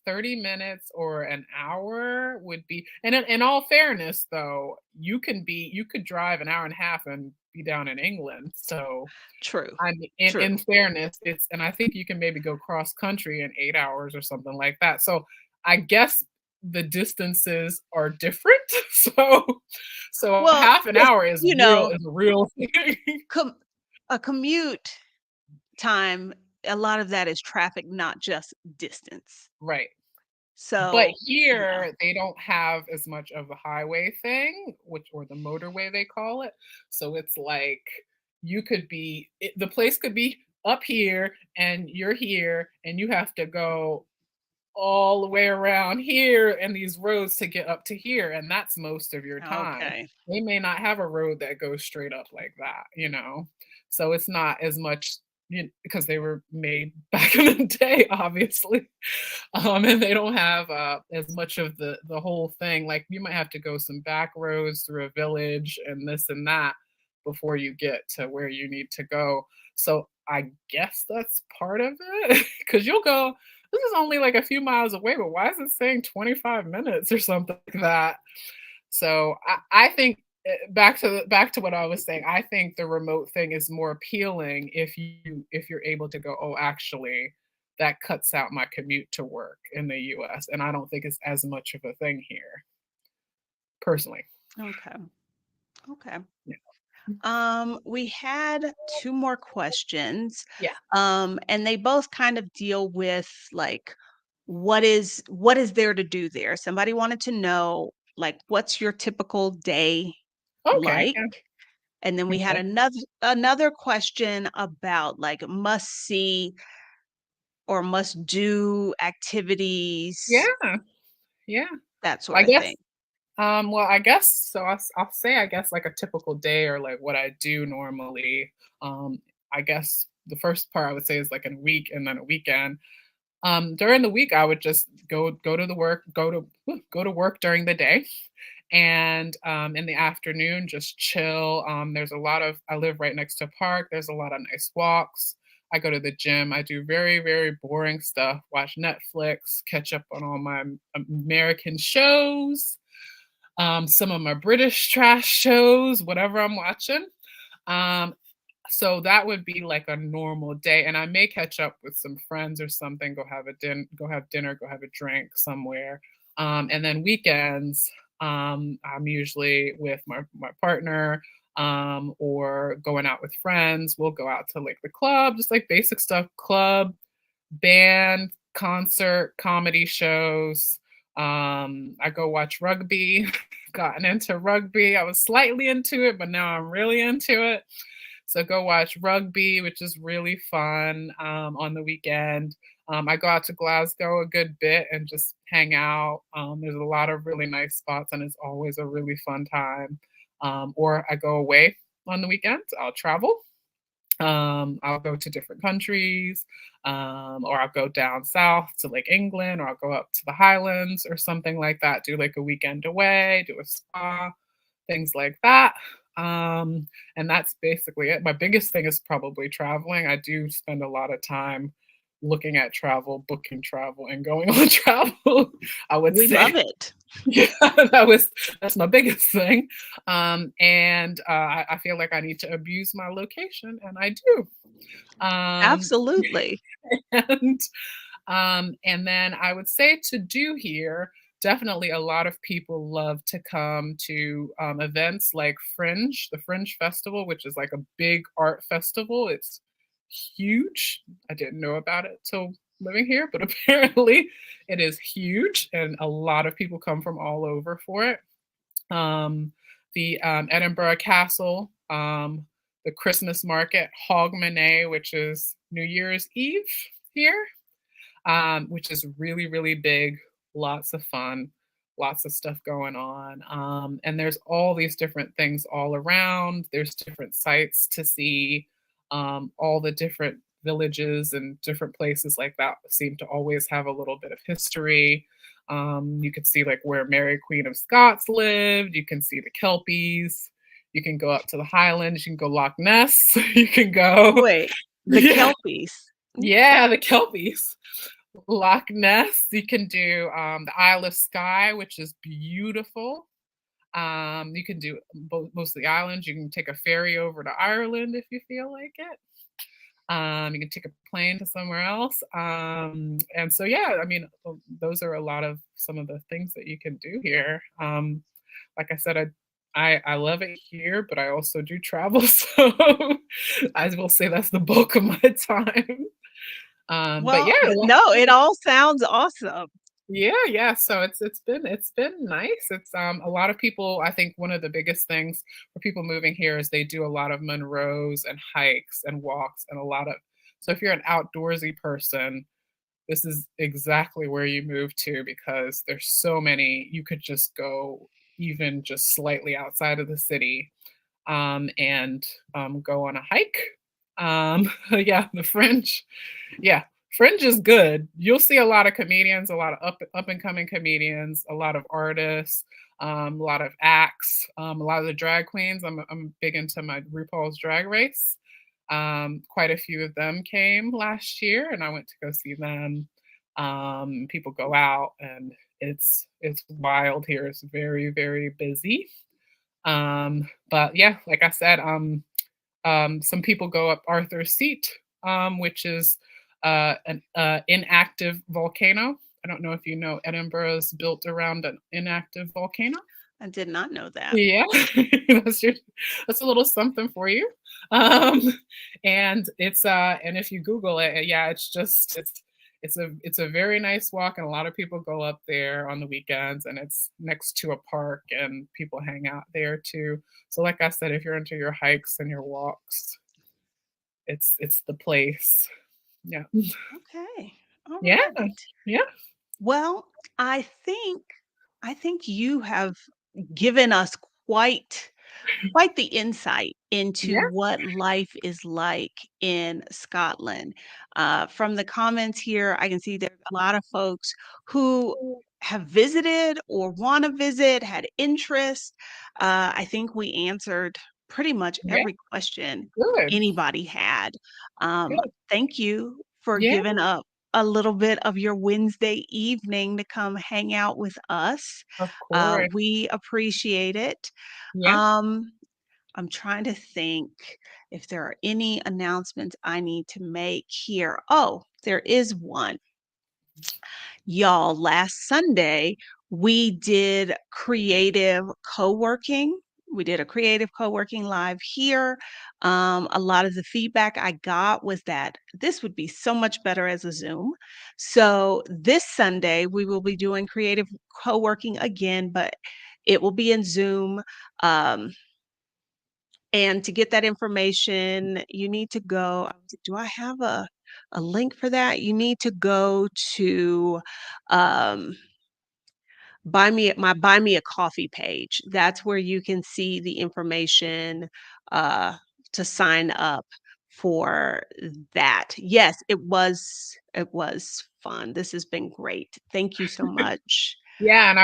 30 minutes or an hour would be and in all fairness though, you could drive an hour and a half and be down in England. So, True, I mean, in true. fairness, it's and I think you can maybe go cross country in 8 hours or something like that. So, I guess the distances are different. So Well, half an it's hour is a real thing. com a commute time, a lot of that is traffic, not just distance. Right. But So, yeah, here, they don't have as much of a highway thing, which or the motorway they call it. So it's like you could be the place could be up here and you're here and you have to go all the way around here and these roads to get up to here and that's most of your time. okay. They may not have a road that goes straight up like that. So it's not as much because they were made back in the day, obviously. And they don't have as much of the whole thing. Like you might have to go some back roads through a village and this and that before you get to where you need to go. So I guess that's part of it because you'll go. This is only like a few miles away, but why is it saying 25 minutes or something like that? So I think back to what I was saying. I think the remote thing is more appealing if you're able to go. Oh, actually, that cuts out my commute to work in the U.S. And I don't think it's as much of a thing here, personally. Okay. Okay. Yeah. We had two more questions. Yeah. And they both kind of deal with like what is there to do there? Somebody wanted to know like what's your typical day Okay. like? And then we had Okay. another question about like must see or must do activities, Yeah. Yeah. that sort I of guess thing. Well, I guess so. I'll say, I guess, like a typical day or like what I do normally. I guess the first part I would say is like a week and then a weekend. During the week, I would just go to the work, go to work during the day, and in the afternoon, just chill. There's a lot of I live right next to a park. There's a lot of nice walks. I go to the gym. I do very, very boring stuff. Watch Netflix, catch up on all my American shows, some of my British trash shows, whatever I'm watching. Um, so that would be like a normal day, and I may catch up with some friends or something, go have dinner, go have a drink somewhere. And then weekends, I'm usually with my partner, or going out with friends. We'll go out to like the club, just like basic stuff, club, band, concert, comedy shows. I go watch rugby. Gotten into rugby. I was slightly into it, but now I'm really into it. So go watch rugby, which is really fun on the weekend. I go out to Glasgow a good bit and just hang out. There's a lot of really nice spots, and it's always a really fun time. Or I go away on the weekends. I'll travel. I'll go to different countries, or I'll go down south to like England, or I'll go up to the Highlands or something like that. Do like a weekend away, do a spa, things like that. And that's basically it. My biggest thing is probably traveling. I do spend a lot of time looking at travel, booking travel, and going on travel. I would We say, love it. yeah, that's my biggest thing. And I feel like I need to abuse my location, and I do. Um, Absolutely. and and then I would say to do here, definitely a lot of people love to come to events like Fringe, the Fringe Festival, which is like a big art festival. It's huge. I didn't know about it till living here, but apparently it is huge, and a lot of people come from all over for it. The Edinburgh Castle, the Christmas market, Hogmanay, which is New Year's Eve here, which is really, really big, lots of fun, lots of stuff going on. And there's all these different things all around. There's different sites to see, all the different villages and different places like that seem to always have a little bit of history. You can see like where Mary Queen of Scots lived. You can see the Kelpies. You can go up to the Highlands. You can go Loch Ness. You can go, Wait, the yeah, Kelpies. yeah, the Kelpies. Loch Ness. You can do the Isle of Skye, which is beautiful. You can do most of the islands. You can take a ferry over to Ireland if you feel like it. You can take a plane to somewhere else. And so, yeah, I mean, those are a lot of some of the things that you can do here. Like I said, I love it here, but I also do travel. So I will say that's the bulk of my time. But yeah, Well, no, it all sounds awesome. yeah, yeah. So it's been nice. It's a lot of people. I think one of the biggest things for people moving here is they do a lot of Monroes and hikes and walks and a lot of. So if you're an outdoorsy person, this is exactly where you move to because there's so many. You could just go even just slightly outside of the city, and go on a hike. Yeah, the Fringe. Yeah, Fringe is good. You'll see a lot of comedians, a lot of up and coming comedians, a lot of artists, a lot of acts, a lot of the drag queens. I'm big into my RuPaul's Drag Race. Quite a few of them came last year, and I went to go see them. People go out, and it's wild here. It's very very busy. But yeah, like I said, some people go up Arthur's Seat, which is an inactive volcano. I don't know if you know Edinburgh is built around an inactive volcano. I did not know that. Yeah, that's your, that's a little something for you. Um, and if you Google it, yeah, it's a very nice walk, and a lot of people go up there on the weekends, and it's next to a park, and people hang out there too. So, like I said, if you're into your hikes and your walks, it's the place. Yeah. Okay. All Yeah. right. Yeah. Well, I think I think you have given us quite quite the insight into Yeah. what life is like in Scotland. From the comments here, I can see there's a lot of folks who have visited or want to visit, had interest. I think we answered pretty much Yeah. every question Good. anybody had. Good. Thank you for Yeah. giving up a little bit of your Wednesday evening to come hang out with us. Of course. We appreciate it. Yeah. Um, I'm trying to think if there are any announcements I need to make here. Oh, there is one. Y'all, last Sunday, we did creative co-working. We did a creative co-working live here. A lot of the feedback I got was that this would be so much better as a Zoom. So this Sunday, we will be doing creative co-working again, but it will be in Zoom. Um, and to get that information, you need to go do I have a link for that? You need to go to, um, Buy Me a Coffee page. That's where you can see the information, uh, to sign up for that. Yes, it was fun. This has been great. Thank you so much. Yeah, and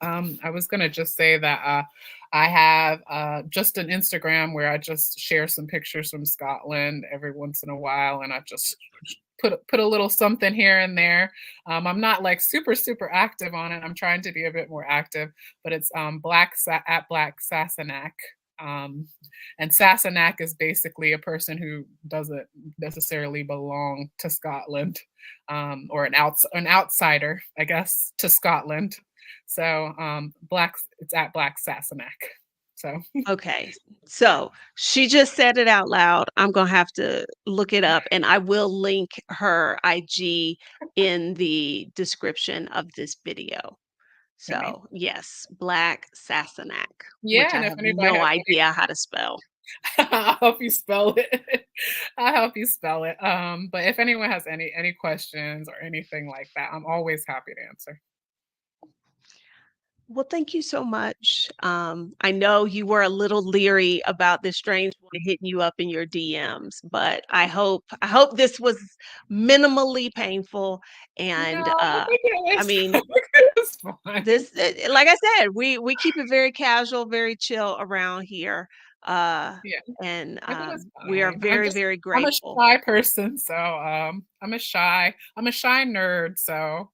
Um I was gonna just say that I have just an Instagram where I just share some pictures from Scotland every once in a while, and I just put a little something here and there. I'm not like super active on it. I'm trying to be a bit more active, but it's at Black Sassenach. Um, and Sassenach is basically a person who doesn't necessarily belong to Scotland, or an outsider, I guess, to Scotland. So it's at Black Sassenach. So Okay. So she just said it out loud. I'm going to have to look it up and I will link her IG in the description of this video. okay. So, yes, Black Sassenach, which Yeah, I and if have anybody no has idea how to spell. I'll help you spell it. I'll help you spell it. But if anyone has any questions or anything like that, I'm always happy to answer. Well, thank you so much. I know you were a little leery about this strange one hitting you up in your DMs, but I hope this was minimally painful. And No, I think I it was mean, it was fine. like I said, we keep it very casual, very chill around here. Uh, Yeah, and I think it's we are fine. very, very I'm a grateful. shy person, so I'm a shy nerd, so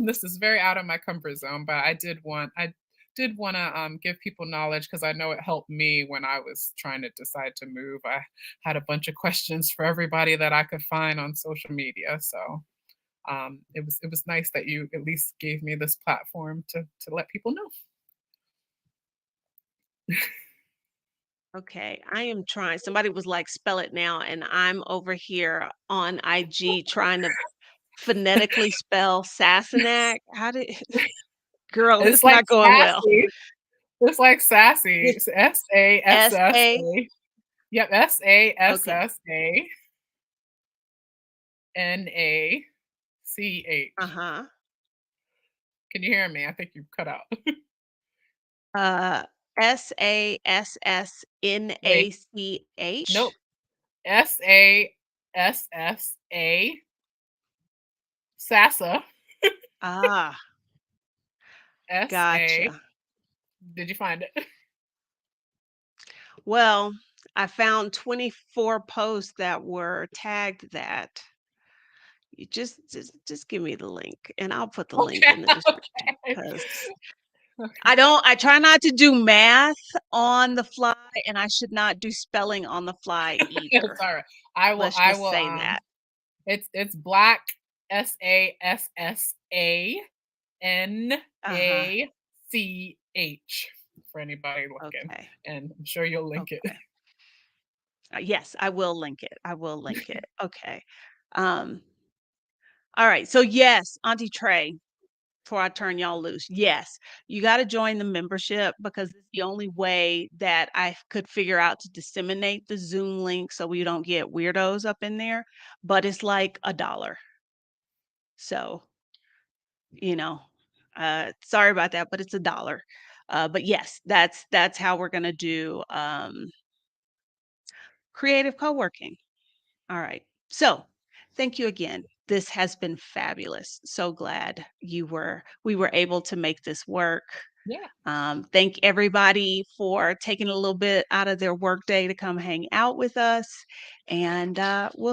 this is very out of my comfort zone, but I did want to give people knowledge because I know it helped me when I was trying to decide to move. I had a bunch of questions for everybody that I could find on social media, so it was nice that you at least gave me this platform to let people know. Okay, I am trying. Somebody was like, spell it now, and I'm over here on IG trying to phonetically spell Sassenach. How did girl, It's it's like not going well. sassy. It's like sassy. It's It's Sassasa. SA? Yep, Okay. Sassanach. Uh-huh. Can you hear me? I think you cut out. Uh, A Sassnach? nope. SASSA, Sassa, Ah, SA. gotcha. Did you find it? Well, I found 24 posts that were tagged that. You just give me the link, and I'll put the link Okay, in the description okay. because Okay. I try not to do math on the fly, and I should not do spelling on the fly It's either. alright. Let's I just will, say that. it's black, Uh-huh. SASSANACH for anybody looking, Okay. and I'm sure you'll link it. Okay. Yes, I will link it. I will link it. Okay. Um, all right. So yes, Auntie Trey, before I turn y'all loose, yes, you got to join the membership because it's the only way that I could figure out to disseminate the Zoom link so we don't get weirdos up in there. But it's like $1. So, you know, sorry about that, but it's $1. But yes, that's how we're gonna do creative co-working. All right. So, thank you again. This has been fabulous. So glad we were able to make this work. Yeah. Thank everybody for taking a little bit out of their workday to come hang out with us. And we'll